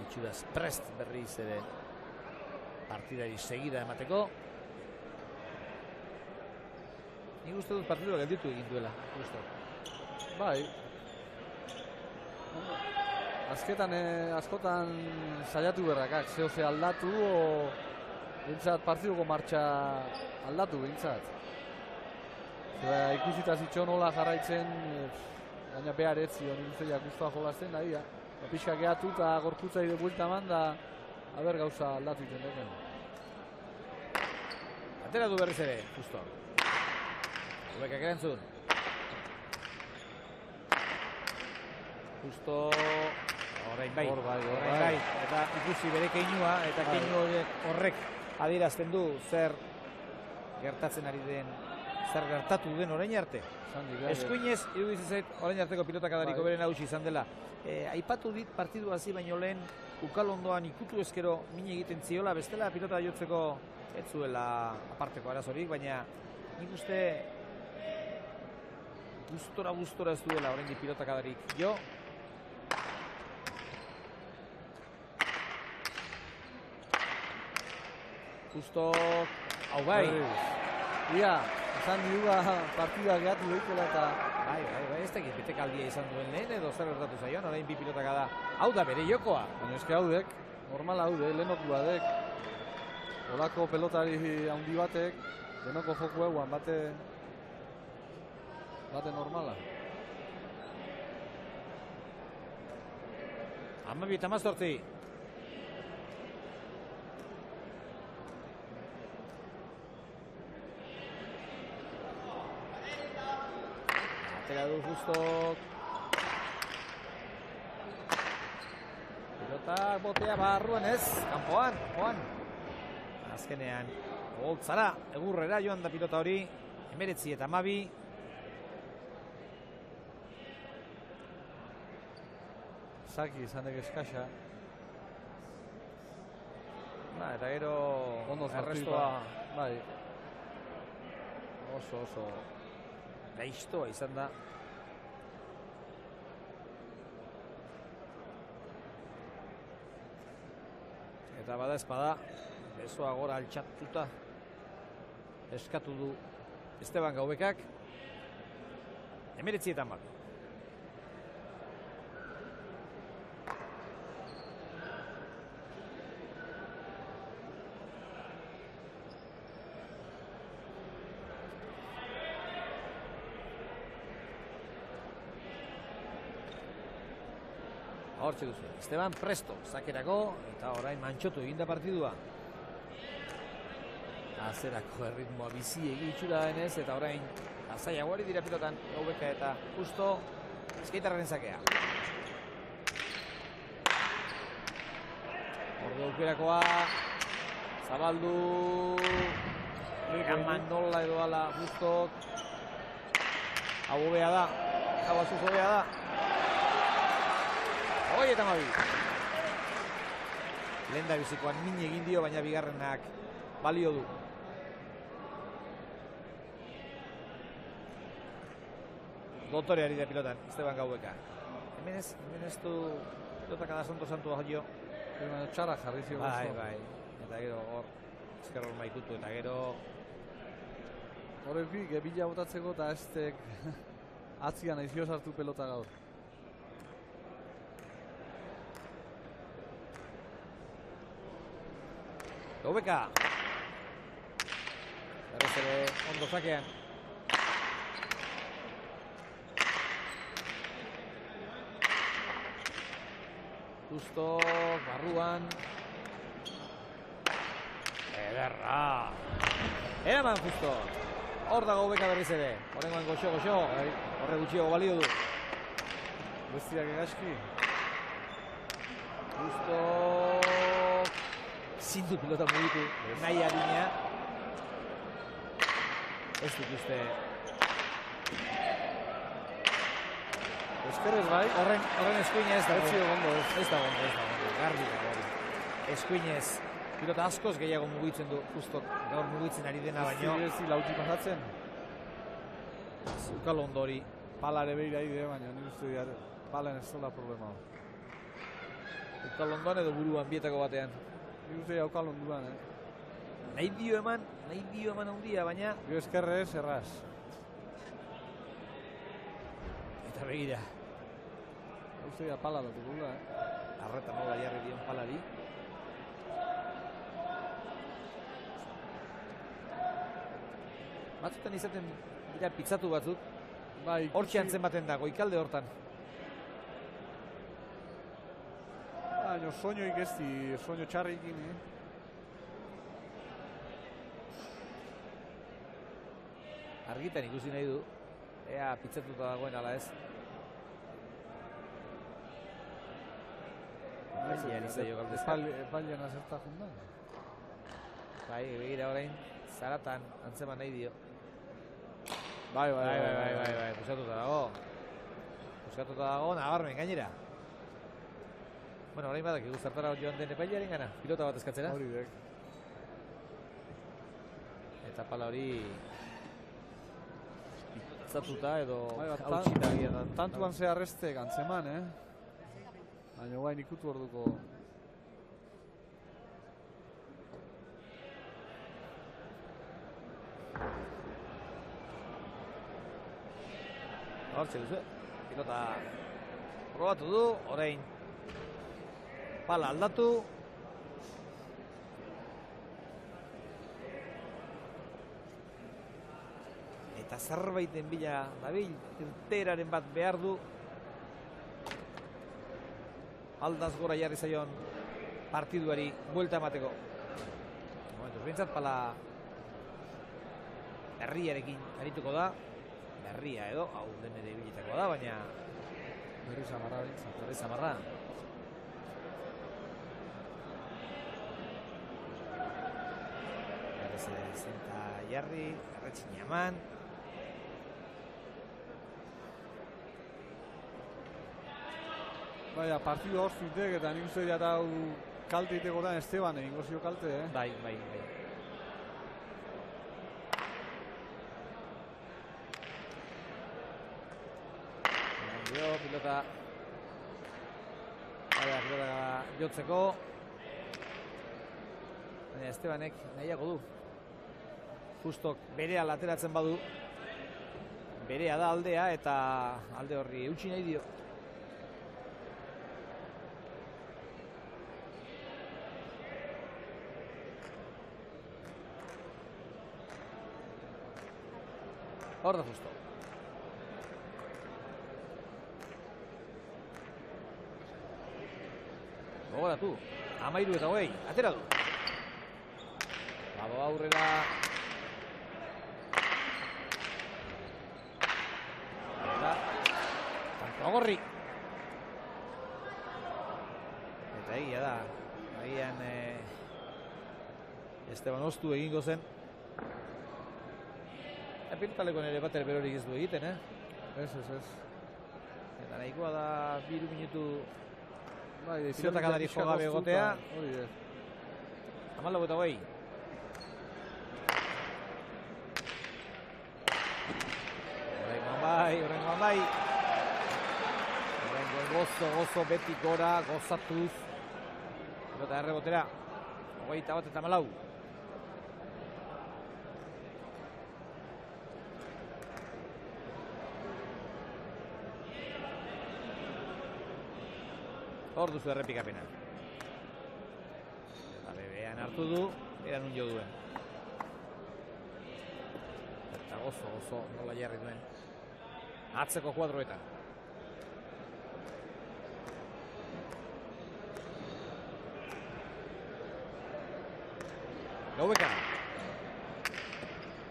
itxuraz prest berriz ere partidari segida emateko. Nik uste dut partidua gelditu egin duela. Justo. Bai. Askotan saiatu berrakak, zehose aldatu, o bintzat partiduko martxa aldatu bintzat. Ikusita zitxo nola jarraitzen, gaina behar etzi, honi guztiak guztua jolazten, da ia. Pixka gehatu eta gorputza ide buelta eman da, haber gauza aldatu iten deken. Atera du berriz ere, justo. Ubekak erantzun. Justo, orain bai, orain bai. Eta ikusi bere keinua, eta keinu horrek adierazten du zer gertatzen ari den, zer gertatu den orain arte. Eskuinez, iruditzen zait, orain arteko pilotakadarik hoberen nagusi izan dela. Aipatu dit partidu hasi baino lehen Ukalondoan ikutu ezkero min egiten ziola, bestela pilota jotzeko ez zuela aparteko arazorik, baina nik uste gustora ez duela oraindik pilotakadarik jo. Justo, hau bai. Ia, esan diuga partida gehatu daitela eta... Bai, ez tekit betekaldia izan duen lehen edo zer gertatu zaioan, orain bi pilotaka da. Hau da bere jokoa. Baina eske haudek, normal haude, lehenokua dek. Olako pelotari handi batek, denoko joku eguan, bate normala. 12-18. Atera du justo. Pilotak botea barruan ez, kanpoan. Azkenean, goltzara, egurrera joan da pilota hori, 19-12. Zaki izanek eskaxa. Eta gero errestoa bai. Oso gaiztoa izan da. Eta bada espada, besoa gora altxatuta eskatu du Esteban Gaubekak. 19-12. Hortxe duzu, Esteban presto, zakerako, eta orain mantxotu eginda partidua. Azerako erritmoa bizi egitxura denez, eta orain azaiagoari dira pilotan Gaubeka eta justo eskeitarraren zakea. Ordu aukerakoa, zabaldu, eraman nola edo ala justok. Hau hobea da, hau azuz hobea da. Hoi eta mabi. Lehen da bizikoan min egin dio, baina bigarrenak balio du. Dotoreari da pilotan, Esteban Gaubeka. Hemen ez du pilotak da santua jo. Txara jarri zio. Bai. Eta gero hor, ezker hor maikutu, eta gero... Horrek gebila botatzeko eta estek atzian aizio sartu pelota gaur. Gaubeka. Berrez ere ondo zakean. Justo, barruan. Ederra. Eraman justo. Hor da Gaubeka berriz ere. Horrengoan goxo. Horre gutxiago balio du. Bestiak egaski. Justo. Zindu pilota mugitu, nahi adina. Ez dut uste. Eskerrez bai. Horren eskuinez da. Ez da gondo. Garbi da hori. Eskuinez. Pilota askoz gehiago mugitzen du. Justo gaur mugitzen ari dena baino. Ez lauti pasatzen. Ukalondo hori. Palare behira ide, baina nire uste dira. Palen ez zola problema. Ukalondoan edo buruan bietako batean. Nire uste dira Ukalonduan, Nahi dio eman handia, baina... Bio eskerrez, erraz. begira. Uste da pala dutugula, Arreta nola jarri dion palari. Batzutan izaten dira pitzatu batzuk. Bai, Hortxe antzen baten da, goikalde hortan. Baina soñoik ez di, soño txarrikin, Argitan ikusi nahi du. Ea pitzatuta dagoen ala ez. Epailean azerta jundan. Bai, begira orain, zaratan antzeman nahi dio. Bai, Puskatuta dago. Puskatuta dago, nabarmen gainera. Bueno, orain badak egu zartara joan den epailearen gana. Pilota bat eskatzera. Hori dek. Eta pala hori pitzatuta edo Bai, hautsita agian da. Tantuan ze arrestek antzeman, Baina guain ikutu orduko. Hortxe duzu, pilota probatu du, orain pala aldatu. Eta zerbaiten bila dabil, irteraren bat behar du. Aldaz gora jarri zaion partiduari buelta emateko. Momentuz bintzat pala berriarekin arituko da. Berria edo, hau den ere bilitakoa da, baina Berri zamarra bintzat. berri zamarra. Berriz zenta jarri, erretxin eman. Baina, partidu hoztuitek eta nik uste jata hau kalte iteko da Esteban, egingo zio kalte, Bai. Pilota jotzeko. Baina Estebanek nahiago du. Justok berea lateratzen badu. Berea da aldea eta alde horri eutsi nahi dio. Hor da Justo. Gogoratu, 13-20, atera du. Bado aurrera. Eta Kantogorri. Eta egia da, agian Esteban Ostu egingo zen. Piltaleko nire bater berorik ez du egiten, Ez. Eta nahikoa da 2 minutu Bai, pilotak alari jogabe egotea. Hori dek. 14-20. Horrengoan bai. Horrengoan gozo beti gora, gozatuz. Pilota errebotera. 21-14. Hor duzu errepikapena. Eta bebean hartu du, eran un jo duen. Eta gozo nola jarri duen. Atzeko kuadroetan. Gaubeka.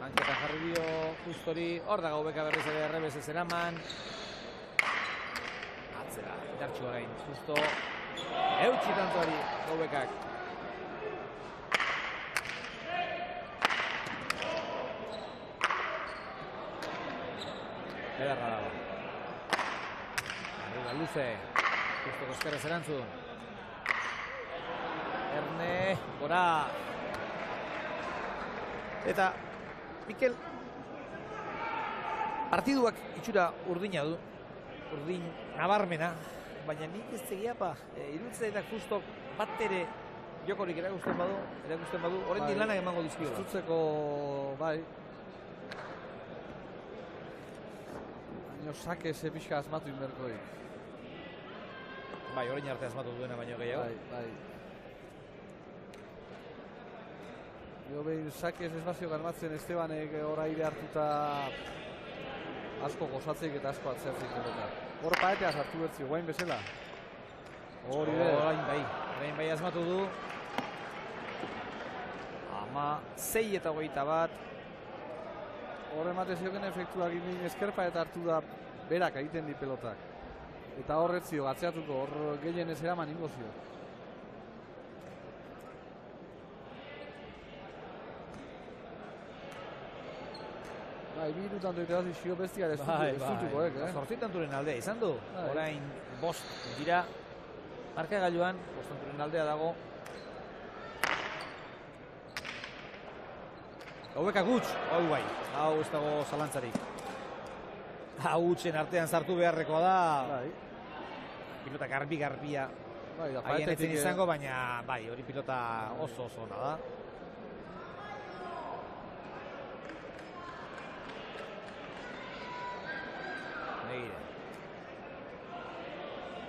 Hanketan jarri dio Justori. Hor da Gaubeka berriz ere errebez ez eraman. Idartxu again, Justo eutxi tantoari Gaubekak. Ederra dago. Arriba luze, Justo Koskerrez erantzun. Erne, gora. Eta, Mikel, partiduak itxura urdina du. Urdin nabarmena. Baina nik ez tegia iruditzen da Justo bat ere jokorik erakusten badu, horretik lanak emango dizkiola. Estutzeko, bai. baina sake ze pixka asmatu inberkoik. Bai, orain arte asmatu duena baino gehiago. Bai. Jo behin sakez espazio garmatzen Estebanek oraire hartuta asko gozatzeik eta asko atzertzeik pelota. Hor paetea sartu bertzi, guain bezala. Hori Orain bai asmatu du. 6-21. Hor emate zioken efektuak inin eskerpa eta hartu da berak egiten di pelotak. Eta horretzio, atzeatuko, hor gehien ez eraman ingo zio. Bai, bi minutan doite bat izio bestia ez dutuko, Zortzitanturen aldea izan du. Orain bost dira. Markagailuan, bostanturen aldea dago. Gaubeka Gutx, hau ez dago zalantzarik. Hau Gutxen artean sartu beharrekoa da. Pilota garbi-garbia. Haien etzen izango, baina hori pilota oso ona da. Negire.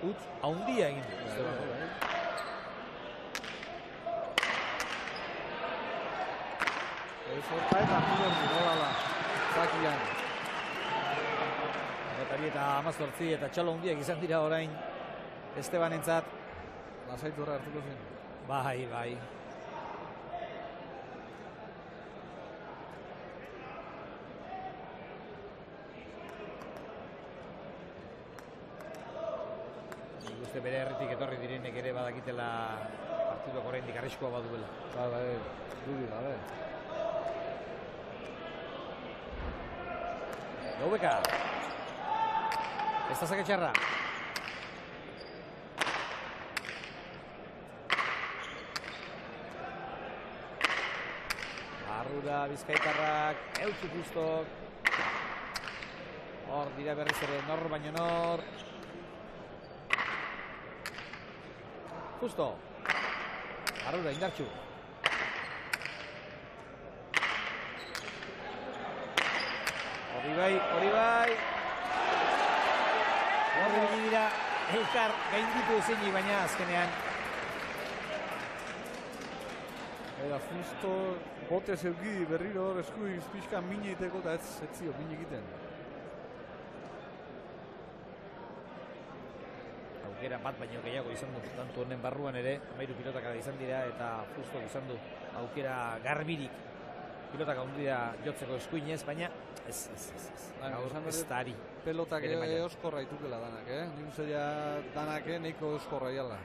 Gutx haundia egin du. Zorta eta Miller nolala, zakian. Eta 18 eta txalo hundiak izan dira orain Estebanentzat. Lasaitu horra hartuko zen. Bai. Nik uste bere herritik etorri direnek ere badakitela partiduak oraindik arriskua baduela. Bai, dudi gabe. Gaubeka. Ez da zake txarra. Barrura bizkaitarrak, eutxu justok. Hor dira berriz ere nor baino nor. Justo. Barrura indartxu. Hori bai. Horri dira elkar gainditu ezin baina azkenean. Eta justo bote zeuki berriro hor eskuiz pixka mine iteko eta ez zio mine egiten. Aukera bat baino gehiago izan du tanto honen barruan ere, 13 pilotak izan dira eta justo izan du aukera garbirik. Pilotak handia jotzeko eskuinez, baina ez da ari. Pelotak euskorra itukela danak, Nik uste danak neiko euskorra iala.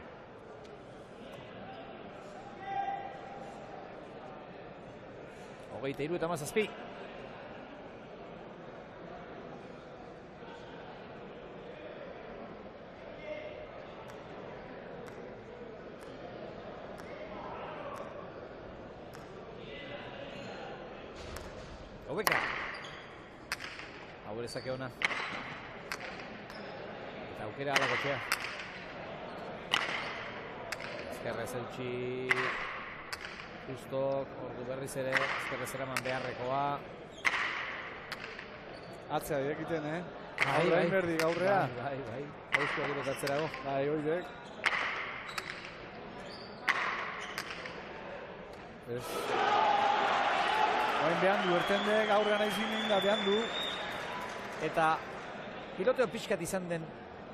Hogeita 3 eta 17. Gaubeka. Hau ere zake ona. Eta aukera alakotxea. Ezkerrez eutxi. Justok, ordu berriz ere. Ezkerrez eraman beharrekoa. Atzea direkiten, Bai, berdi gaurrea. Bai. Hauzko agirot atzerago. Bai, oidek. Oain behan du, ertendek aurrean aizinin da behan du. Eta piloteo pixkat izan den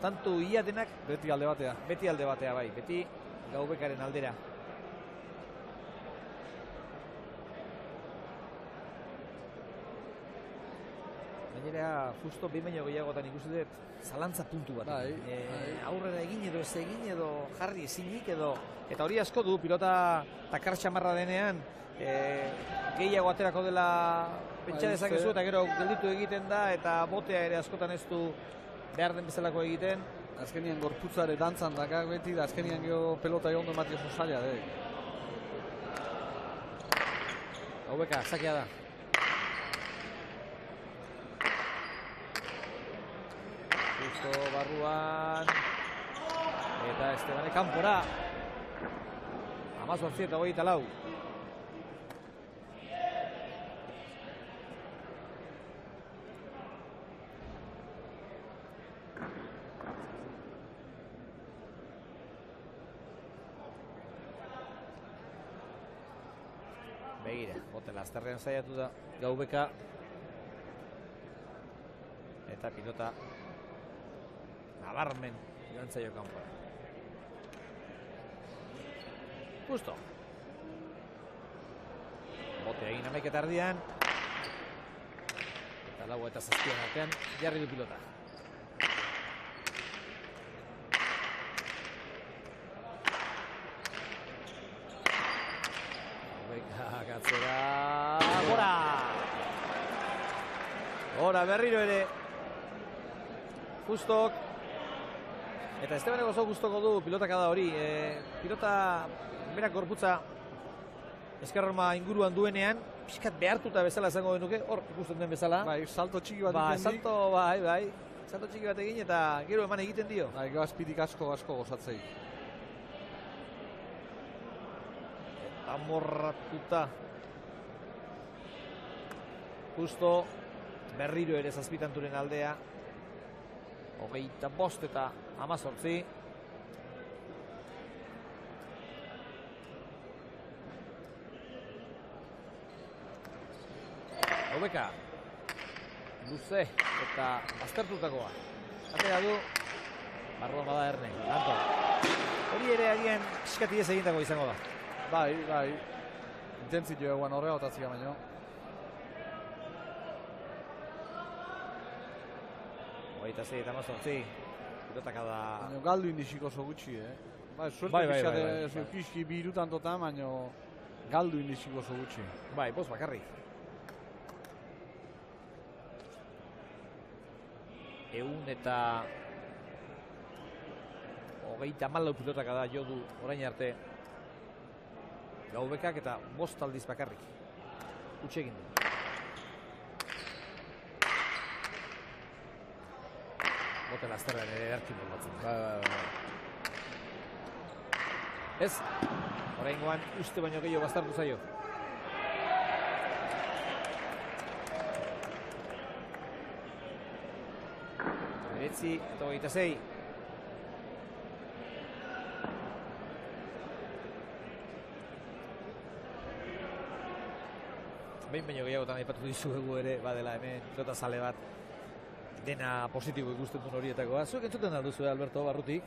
tantu ia denak beti alde batea. Bai, beti Gaubekaren aldera. Gainera, justo behin baino gehiagotan ikusi dut zalantza puntu bat. Aurrera egin edo ez egin edo jarri ezinik edo. Eta hori asko du, pilota takar txamarra denean gehiago aterako dela pentsa dezakezu eta gero gelditu egiten da eta botea ere askotan ez du behar den bezalako egiten. Azkenian gorputzare dantzan dakak beti da azkenian gero pelota egon ematia zozaila. Gaubeka, zakea da. Justo barruan. Eta Estebane kanpora. 18 eta 24. Bote lasterrean saiatu da Gaubeka. Eta pilota nabarmen joan zaio kanpora. Justo. Bote egin 11 erdian. Eta 4 eta 7 artean jarri du pilota. Gatzera, gora berriro ere Justok eta Estebanek oso gustoko du pilotak da hori, pilota berak gorputza eskerroma inguruan duenean pixkat behartuta bezala esango genuke, hor ikusten den bezala. Bai, salto txiki bat egiten salto txiki bat egin eta gero eman egiten dio. Bai, azpitik asko gozatzei. Amorratuta Justo berriro ere zazpitanturen aldea 25 eta 18. Gaubeka luze eta aztertutakoa atera du barruan bada Erne Anto. Hori ere agian pixkati ez egindako izango da. Bai. Intentzio eguan horrega otatzia baino. Hogeita 6 eta 18. Pilotaka da... Baina galdu indixiko oso gutxi, Bai, suerte pixki birutan totan, baina galdu indixiko oso gutxi. Bai, bost bakarrik. Egun eta... Hogeita 14 pilotaka da jo du orain arte. Gaubekak eta 5 aldiz bakarrik. Utxegin du. Bote lasterrean ere erkin moldatzen. Bai. Ez, oraingoan uste baino gehiago bastartu zaio. Beretzi eta 26. Behin baino gehiagotan aipatu dizuegu ere, badela hemen pilota zale bat dena positibo ikusten duen horietakoa. Zuek entzuten alduzu, Alberto, barrutik?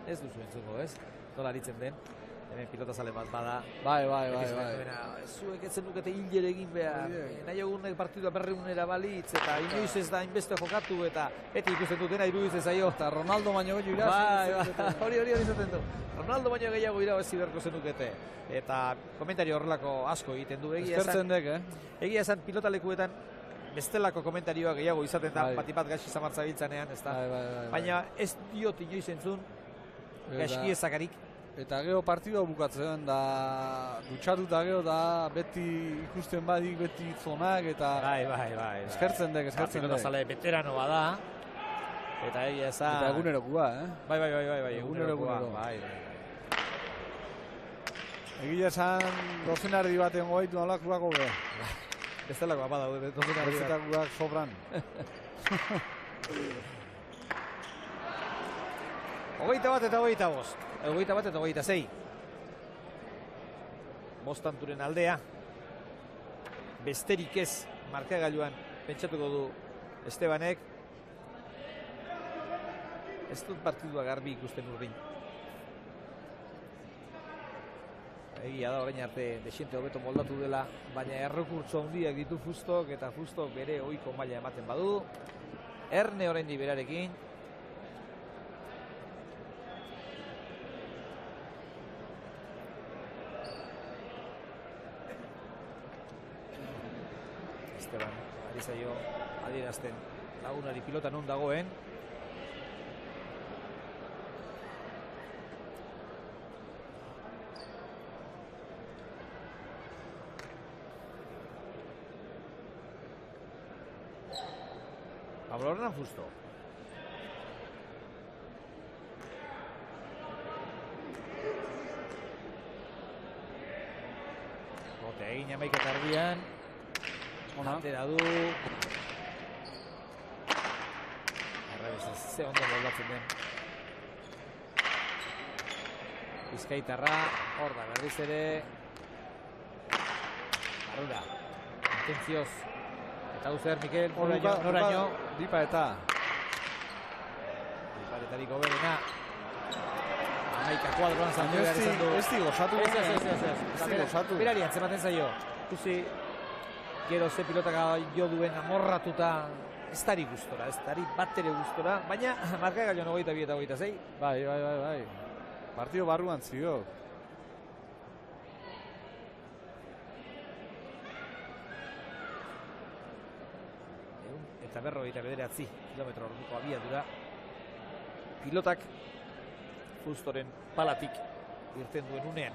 Ez duzu entzuko, ez? Nola aritzen den, hemen pilota zale bat bada. Bai. Zuek etzen dukete hilere egin behar, nahi egunek partidua 200 balitz, eta inoiz ez da inbeste jokatu, eta beti ikusten dutena iruditzen zaio. Eta Ronaldo baino gehiago irazi. Bai, hori izaten du. Ronaldo baino gehiago irabazi beharko zenukete. Eta komentario horrelako asko egiten du. Eskertzen dek, Egia esan pilotalekuetan bestelako komentarioa gehiago izaten da, batipat gaixi zamartza biltzanean, ez da. Bai. Baina ez diot inoiz entzun gaizki ezakarik. Eta gero partidua bukatzen da dutxatuta gero da beti ikusten badik, beti zonak eta... Bai. Eskertzen dek. Pilota zale veteranoa da. Eta egia esan... Eta egunerokua, Bai, egunerokua. Bai. Egia esan dozenardi baten goaitu nolakuako be. Bestelakoa badaude dozenardi bat. Bestelakoak sobran. 21 eta 25. 21 eta 26. Bostanturen aldea. Besterik ez markagailuan pentsatuko du Estebanek. Ez dut partidua garbi ikusten urdin. Egia da orain arte desiente hobeto moldatu dela, baina errekurtso handiak ditu Justok, eta Justok bere ohiko maila ematen badu. Erne oraindik berarekin. Esteban ari zaio adierazten lagunari pilota non dagoen. Pablo Hernán Justo. Bote egin 11 erdian. Atera du. Arrebez, ze ondo moldatzen den. Bizkaitarra, hor da berriz ere. Hora, intentzioz. Eta zer, Mikel, noraino. Dipa eta. Diparetarik hoberena. Amaika kuadroan zango behar izan du. Ez di gozatu. Ez. Berari antzematen zaio. Ikusi, gero ze pilotaka jo duen amorratuta. Ez dari gustora, ez dari bat ere gustora. Baina, marka galion 22 eta 26. Bai. Partido barruan zio. Eta 59 kilometro orduko abiadura. Pilotak Justoren palatik irten duen unean.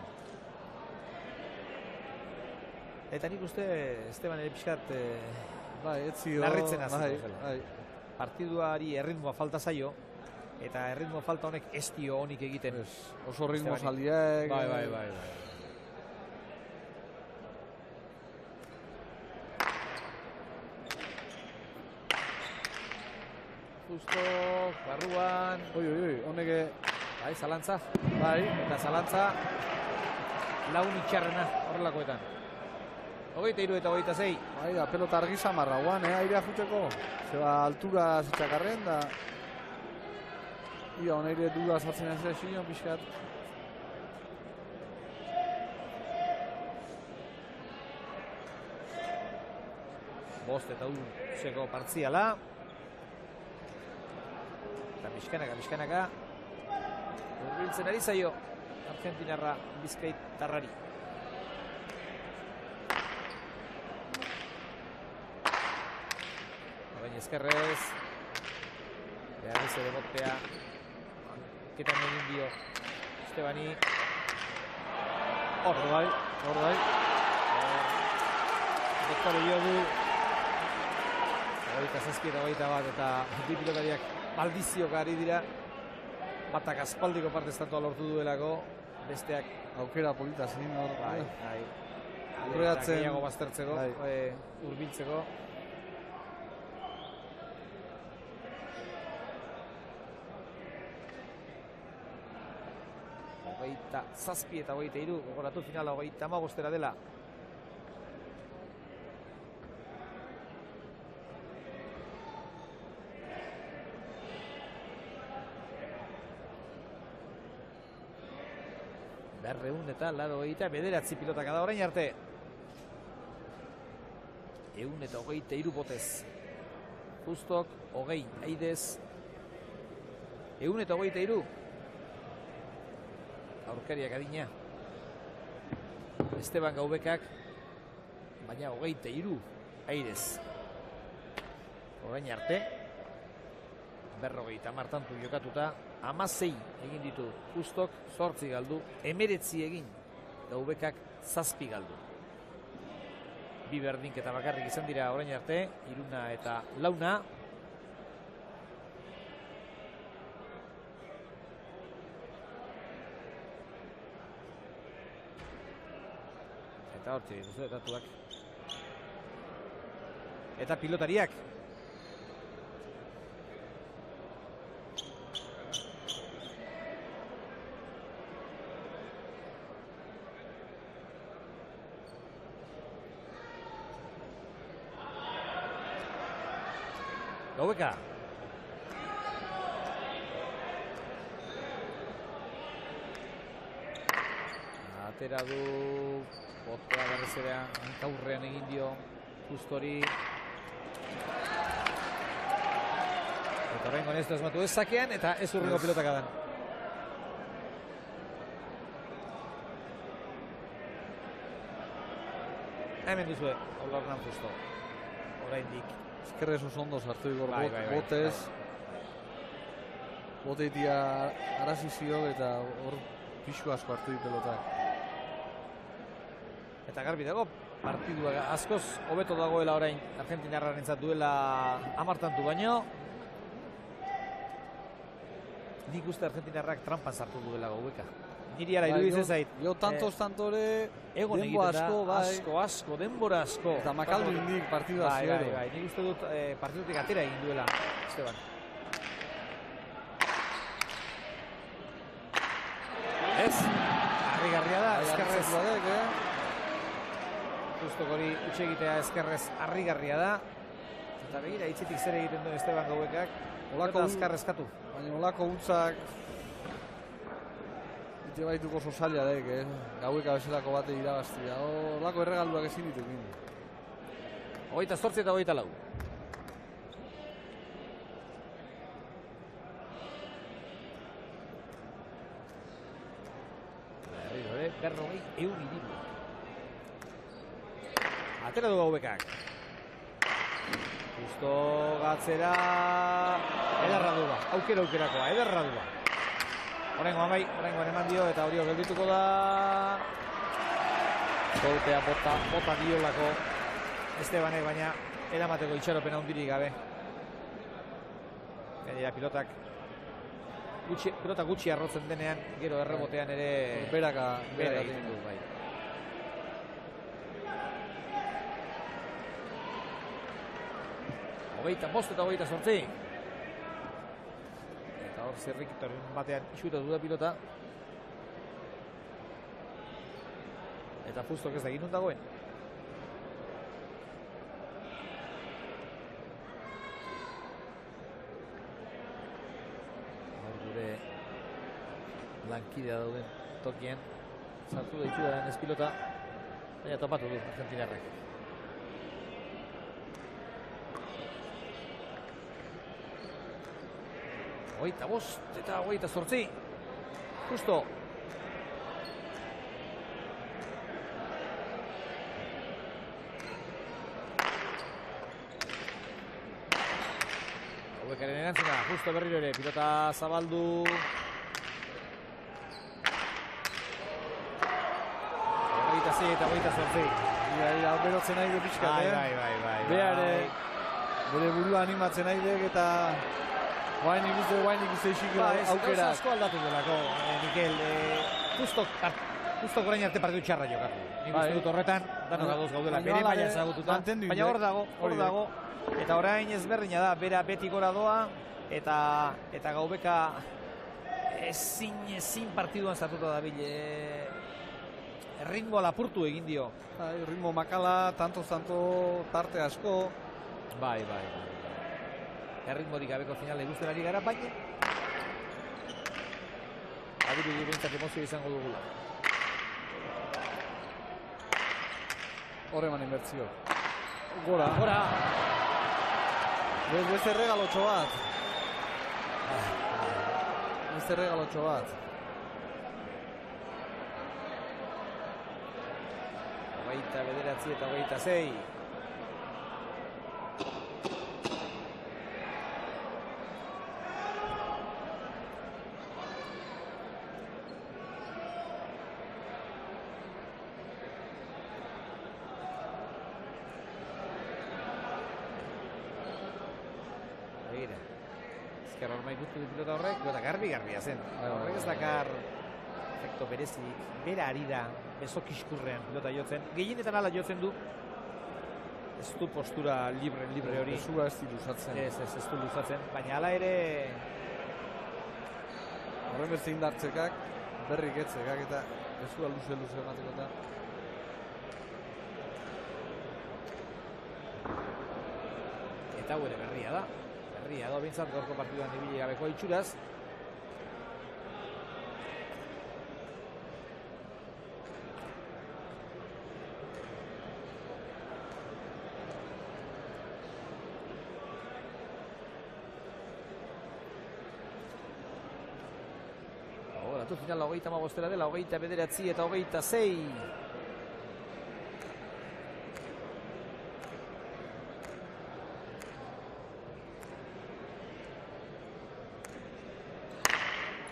Eta nik uste Esteban ere pixkat narritzen hasi zela. Partiduari erritmoa falta zaio, eta erritmo falta honek ez dio honik egiten. Oso ritmo saliek. Bai. Justo, barruan. Oi, honeke. Bai, zalantza. Bai. Eta zalantza launik txarrena horrelakoetan. 23 eta 26. Bai, da, pelota argi samarra guan, airea juteko. Zeba altura zitzakarren, da... Ia, honeire duda sartzen ez da, pixkat. Bost eta zeko partziala. Eta bizkanaka. Urbiltzen ari zaio Argentinarra Bizkaitarrari. Orain ezkerrez. Beharrez ere botea. Ketan egin dio Estebani. Hor bai. Doktore jo du. 27 eta 21 eta bi pilotariak maldizioka ari dira. Batak aspaldiko parte estantua lortu duelako, besteak aukera polita zein hor. Bai. Aurreatzen. Gehiago baztertzeko, urbiltzeko. Hogeita zazpi eta 23, gogoratu finala 35 dela. Berreun eta laro egita bederatzi pilotaka da orain arte. 123 botez. Justok, 20, Aidez. 123. Aurkariak adina. Esteban Gaubekak, baina 23, Aidez. Orain arte. 50 martantu jokatuta. 16 egin ditu Justok, 8 galdu, 19 egin Gaubekak 7 galdu. Bi berdinketa bakarrik izan dira orain arte, 3 eta 4. Eta hortzi dituzu etatuak. Eta pilotariak. Gaubeka. Atera du botea berriz ere hankaurrean egin dio Justori. Eta horrengo nestu esmatu ez sakean eta ez urrengo pilotakadan. Hemen duzue, Ola Hernan Justo. Oraindik. Ezkerrez oso ondo sartu igor botez. Boteitia arazizio eta hor pixu asko hartu dit pelota. Eta garbi dago, partidua askoz hobeto dagoela orain Argentinarrarentzat duela 10 tantu baino. Nik uste Argentinarrak trampan sartu duela Gaubeka. Niri ara iruditzen zait. Jo tantore denbora asko, asko, denbora asko. Eta makaldu indik partidua zero. Bai. Nik uste dut partidutik atera egin duela, Esteban. Ez? Harrigarria da, eskerrez. Justok hori utxegitea ezkerrez harrigarria da. Eta begira, itzitik zer egiten duen Esteban Gaubekak. Olako azkar eskatu. Baina olako utzak ite baituko oso zaila daik, Gaubeka bezalako bate irabaztia. Olako erregalduak ezin ditukin. 28 eta 24. Berrogei euri diru. Atera du Gaubekak. Justo gatzera. Ederra du ba. Aukerakoa. Ederra du ba. Horengoan eman dio eta hori geldituko da. Golpea bota diolako Estebanek, baina eramateko itxaropena hundirik gabe. Gainera pilota gutxi arrotzen denean, gero errebotean ere beraka egiten du, bai. Bost eta 28. Eta hor zerrikitoren batean xutatu da pilota. Eta Fustok ez da egin dagoen. Lankidea dauden tokien sartu da itxuaren ez pilota, baina topatu du argentinarrek. Hogeita bost eta 28. Justo. Gaubekaren erantzuna, Justo berriro ere, pilota zabaldu. Eta 28. Berotzen nahi du pixkat, Bai. Bere burua animatzen nahi dek eta guain ikuste isik aukera. Asko aldatu delako, Mikel. Justok orain arte partidu txarra jokatu. Nik uste dut horretan, danok adoz gaudela. Bere maila ezagututa, baina hor dago. Eta orain ezberdina da, bera beti gora doa. Eta Gaubeka ezin partiduan zartuta dabil. Erritmo lapurtu egin dio. Ritmo makala, tanto tarte asko. Bai. Erritmorik gabeko finala ikusten ari gara, baina adirudi behintzat emozio izango dugula. Horreman inbertzio. Gora. Beste regalotxo bat. Hogeita bederatzi eta 26. Begira. Ezker horma ikustu du pilota horrek, eta garbi-garbia zen. Horrek ez dakar efekto berezi, bera ari da, bezokiskurrean pilota jotzen. Gehienetan ala jotzen du. Ez du postura libre hori. Ezua ez du luzatzen. Ez du luzatzen, baina ala ere... Horren beste indartzekak, berrik etzekak eta ezua luze emateko eta... Eta hau ere berria da. Bintzat gorko partiduan ibili gabeko itxuraz. Datu final 35 dela, 29 eta 26.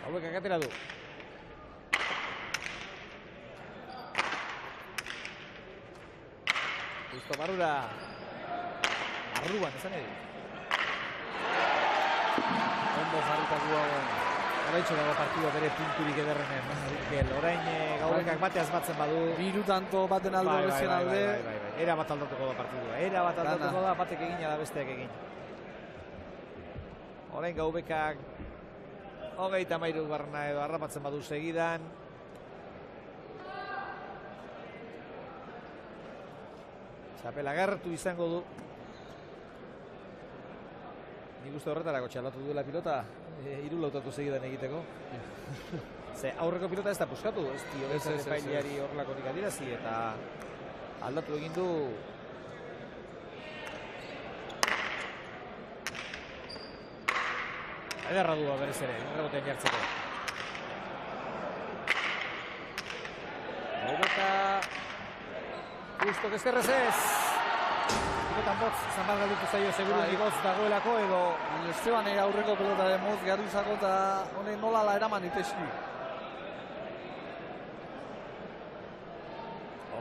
Gaubekak atera du. Justo barrura. Barruan, esan edo. Ondo jarritakua Horaitxo dago partidua bere punturik ederrenen. Orain Gaubekak bateaz batzen badu. Biru tanto baten aldo bezien alde. Era bat aldatuko da partidua. Batek egin ala besteak egin. Orain Gaubekak 33 edo harrapatzen badu segidan. Txapela agertu izango du. Nik uste horretarako txalatu duela pilota, 3 lautatu segidan egiteko. Ze aurreko pilota ez da puskatu, ez dio epaileari horrelakorik adierazi eta aldatu egin du. Ederra du berez ere, rebotean jartzeko. Gaubeka, justo Ezkerrez ez. Pilotan botz, zanbat galdutu zaio seguru igotz dagoelako edo. Esteban aurreko pelota de moz garri izako eta honek nolala eraman iteski.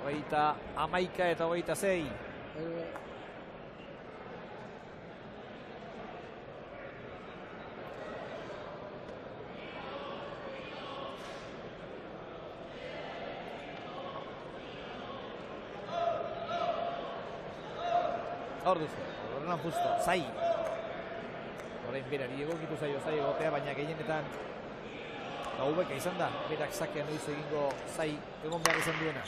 21 eta 26. Hor duzu, horrenan justo, zai. Horrein berari egokitu zaio zai egotea, baina gehienetan Gaubeka izan da, berak sakean noiz egingo zai egon behar izan duena.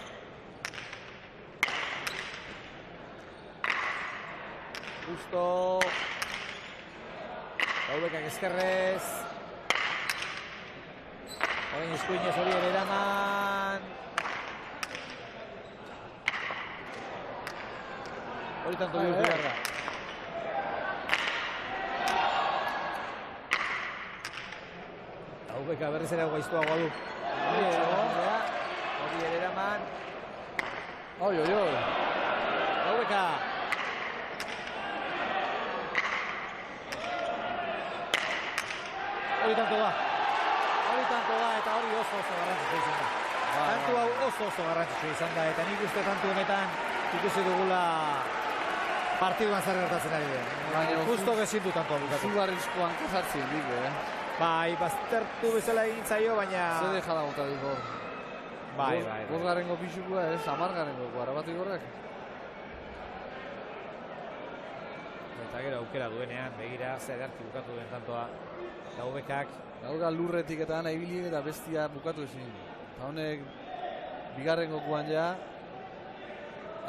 Justo Gaubekak Ezkerrez. Horrein eskuinez hori ere eraman. Hori tanto bihurtu behar da. Gaubeka berriz ere gaiztuagoa du. Hori ere eraman. Gaubeka. Hori tanto da. Eta hori oso garrantzitsua izan da. Tantu hau oso garrantzitsua izan da. Eta nik uste tantu honetan ikusi dugula partiduan zer gertatzen ari den. Justo gezindu tanto bukatu. Zugarrizkoan kasatzen dik, Bai, baztertu bezala egin zaio, baina... Zer dejala gota diko. Bai. Bosgarrengo pixukua ez, 10garrengo arabatik horrek. Eta gero aukera duenean, begira, zer ederki bukatu den tantoa. Gaubekak. Gauga lurretik eta nahi bilin eta bestia bukatu ezin. Eta honek, bigarrengo kuan ja,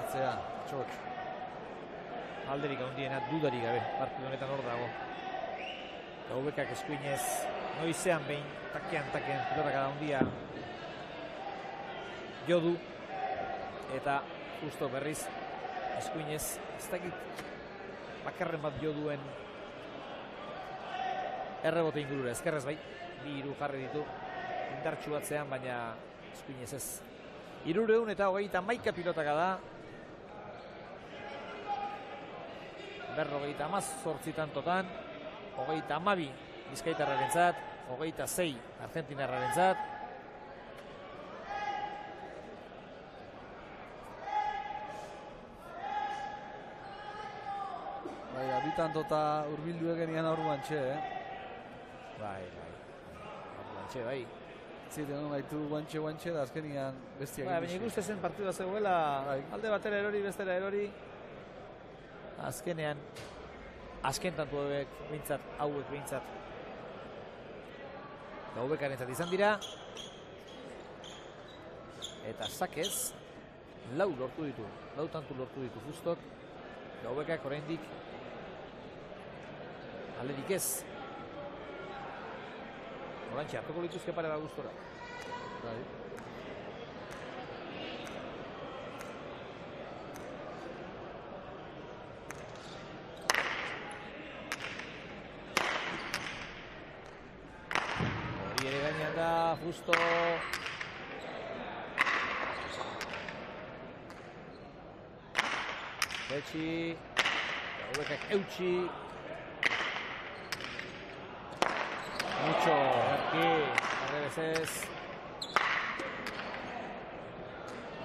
atzea, txotx. Alderik handiena dudarik gabe, partidu honetan hor dago. Gaubekak eskuinez, noizean behin, takean, pilotak ada handia jodu. Eta justo berriz, eskuinez, ez dakit bakarren bat joduen errebote ingurura. Ezkerrez bai, 2 jarri ditu, indartxu batzean, baina eskuinez ez. 321 pilotaka da. 58 tantotan, 22 Bizkaitarrarentzat, 26 Argentinarrarentzat. Bai, abitanto eta urbildu egenian aur guantxe, Bai. Guantxe, bai. Ziten gaitu guantxe da azkenian bestia Baina ikusten zen partidua zegoela, alde batera erori, bestera erori. Azkenean, azken tantu hauek behintzat Gaubekarentzat izan dira. Eta sakez, 4 lortu ditu, 4 tantu lortu ditu justok. Gaubekak oraindik alerik ez. Orantxe, hartuko lituzke pare bat gustora. Bai. Justo Betxi Gaubekak eutxi mucho Erki arrebesez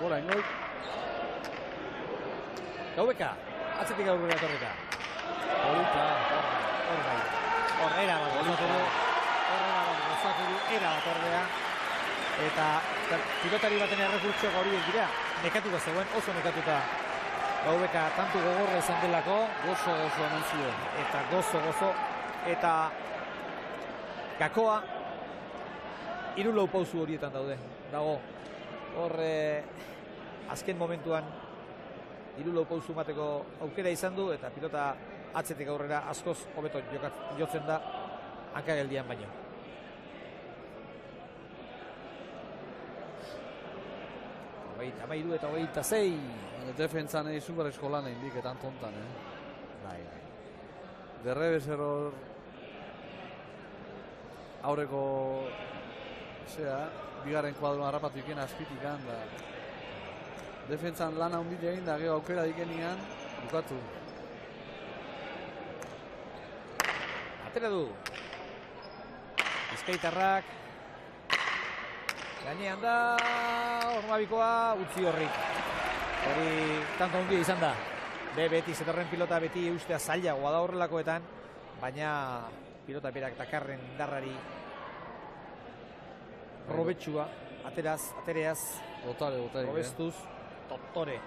bola ingoi Gaubeka atzetik aurrera etorrika hor era bat era bat ordea eta pilotari baten errekurtsoak horiek dira nekatuta zegoen, oso nekatuta Gaubeka tantu gogorra izan delako gozo eman zuen eta gozo eta gakoa 3 lau pausu horietan dago hor azken momentuan hiru lau pausu mateko aukera izan du, eta pilota atzetik aurrera askoz hobeto jotzen da hankageldian baino. Hogeita mairu eta hogeita zei. Defentsan izugarrizko lan egin diketan tontan, Bai. Derrebes error aurreko bigarren kuadroan harrapatu iken azpitik da. Defentsan lana ondile egin da, gero aukera dikenian, bukatu. Atera du. Bizkaitarrak. Gainean da, Ormabikoa utzi horrik. Hori tanto handia izan da. Beti zetorren pilota beti ustea zailagoa da horrelakoetan, baina pilota berak dakarren indarrari robetxua, atereaz, robestuz, Totore.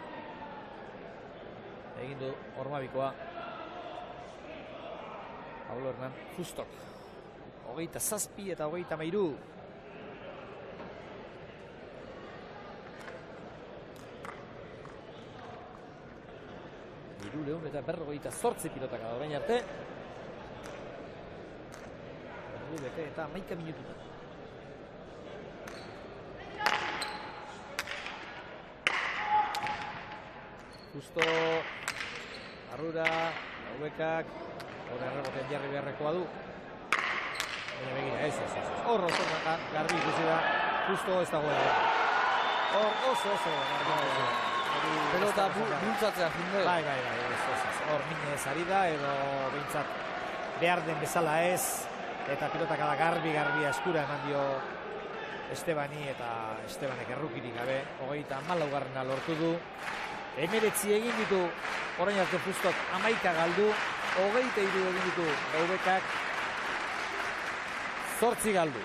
Egin du Ormabikoa. Paulo Hernan Fustok. 27 eta 33. Leun eta 48 pilotak da orain arte. Bete eta 11 minututa. Justo Arrura, Gaubekak, hori errebotean jarri beharrekoa du. Begira, ez. Hor oso garbi ikusi da, justo ez dagoela. Hor oso garbi. Pelota bultzatzea jinde. Bai, hor minez ari da, edo behintzat behar den bezala ez, eta pilotak ala garbi eskura eman dio Estebani, eta Estebanek errukirik gabe, 34garrena lortu du. 19 egin ditu orain arte Fustok, 11 galdu, 23 egin ditu Gaubekak, 8 galdu.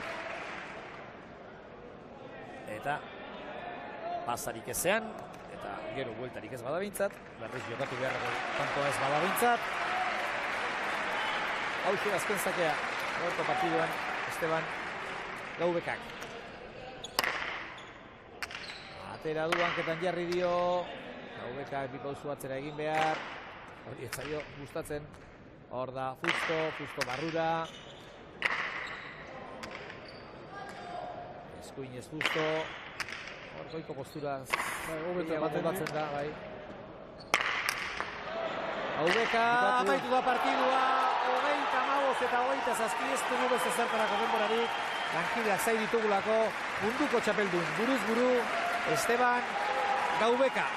Eta pasarik ezean, eta gero bueltarik ez badabintzat, berriz jokatu beharreko tanto ez badabintzat. Hauxe azken zakea, gaurko partiduan Esteban Gaubekak. Atera du, hanketan jarri dio, Gaubekak bikauzu atzera egin behar, hori ez zaio gustatzen, hor da Fusto Barrura, Eskuinez Fusto, hor goiko postura batzen da, bai. Gaubeka amaitu da partidua, 35 eta 27 ez dugu beste zertarako denborarik, lankideak zai ditugulako munduko txapeldun, buruz buru, Esteban Gaubeka.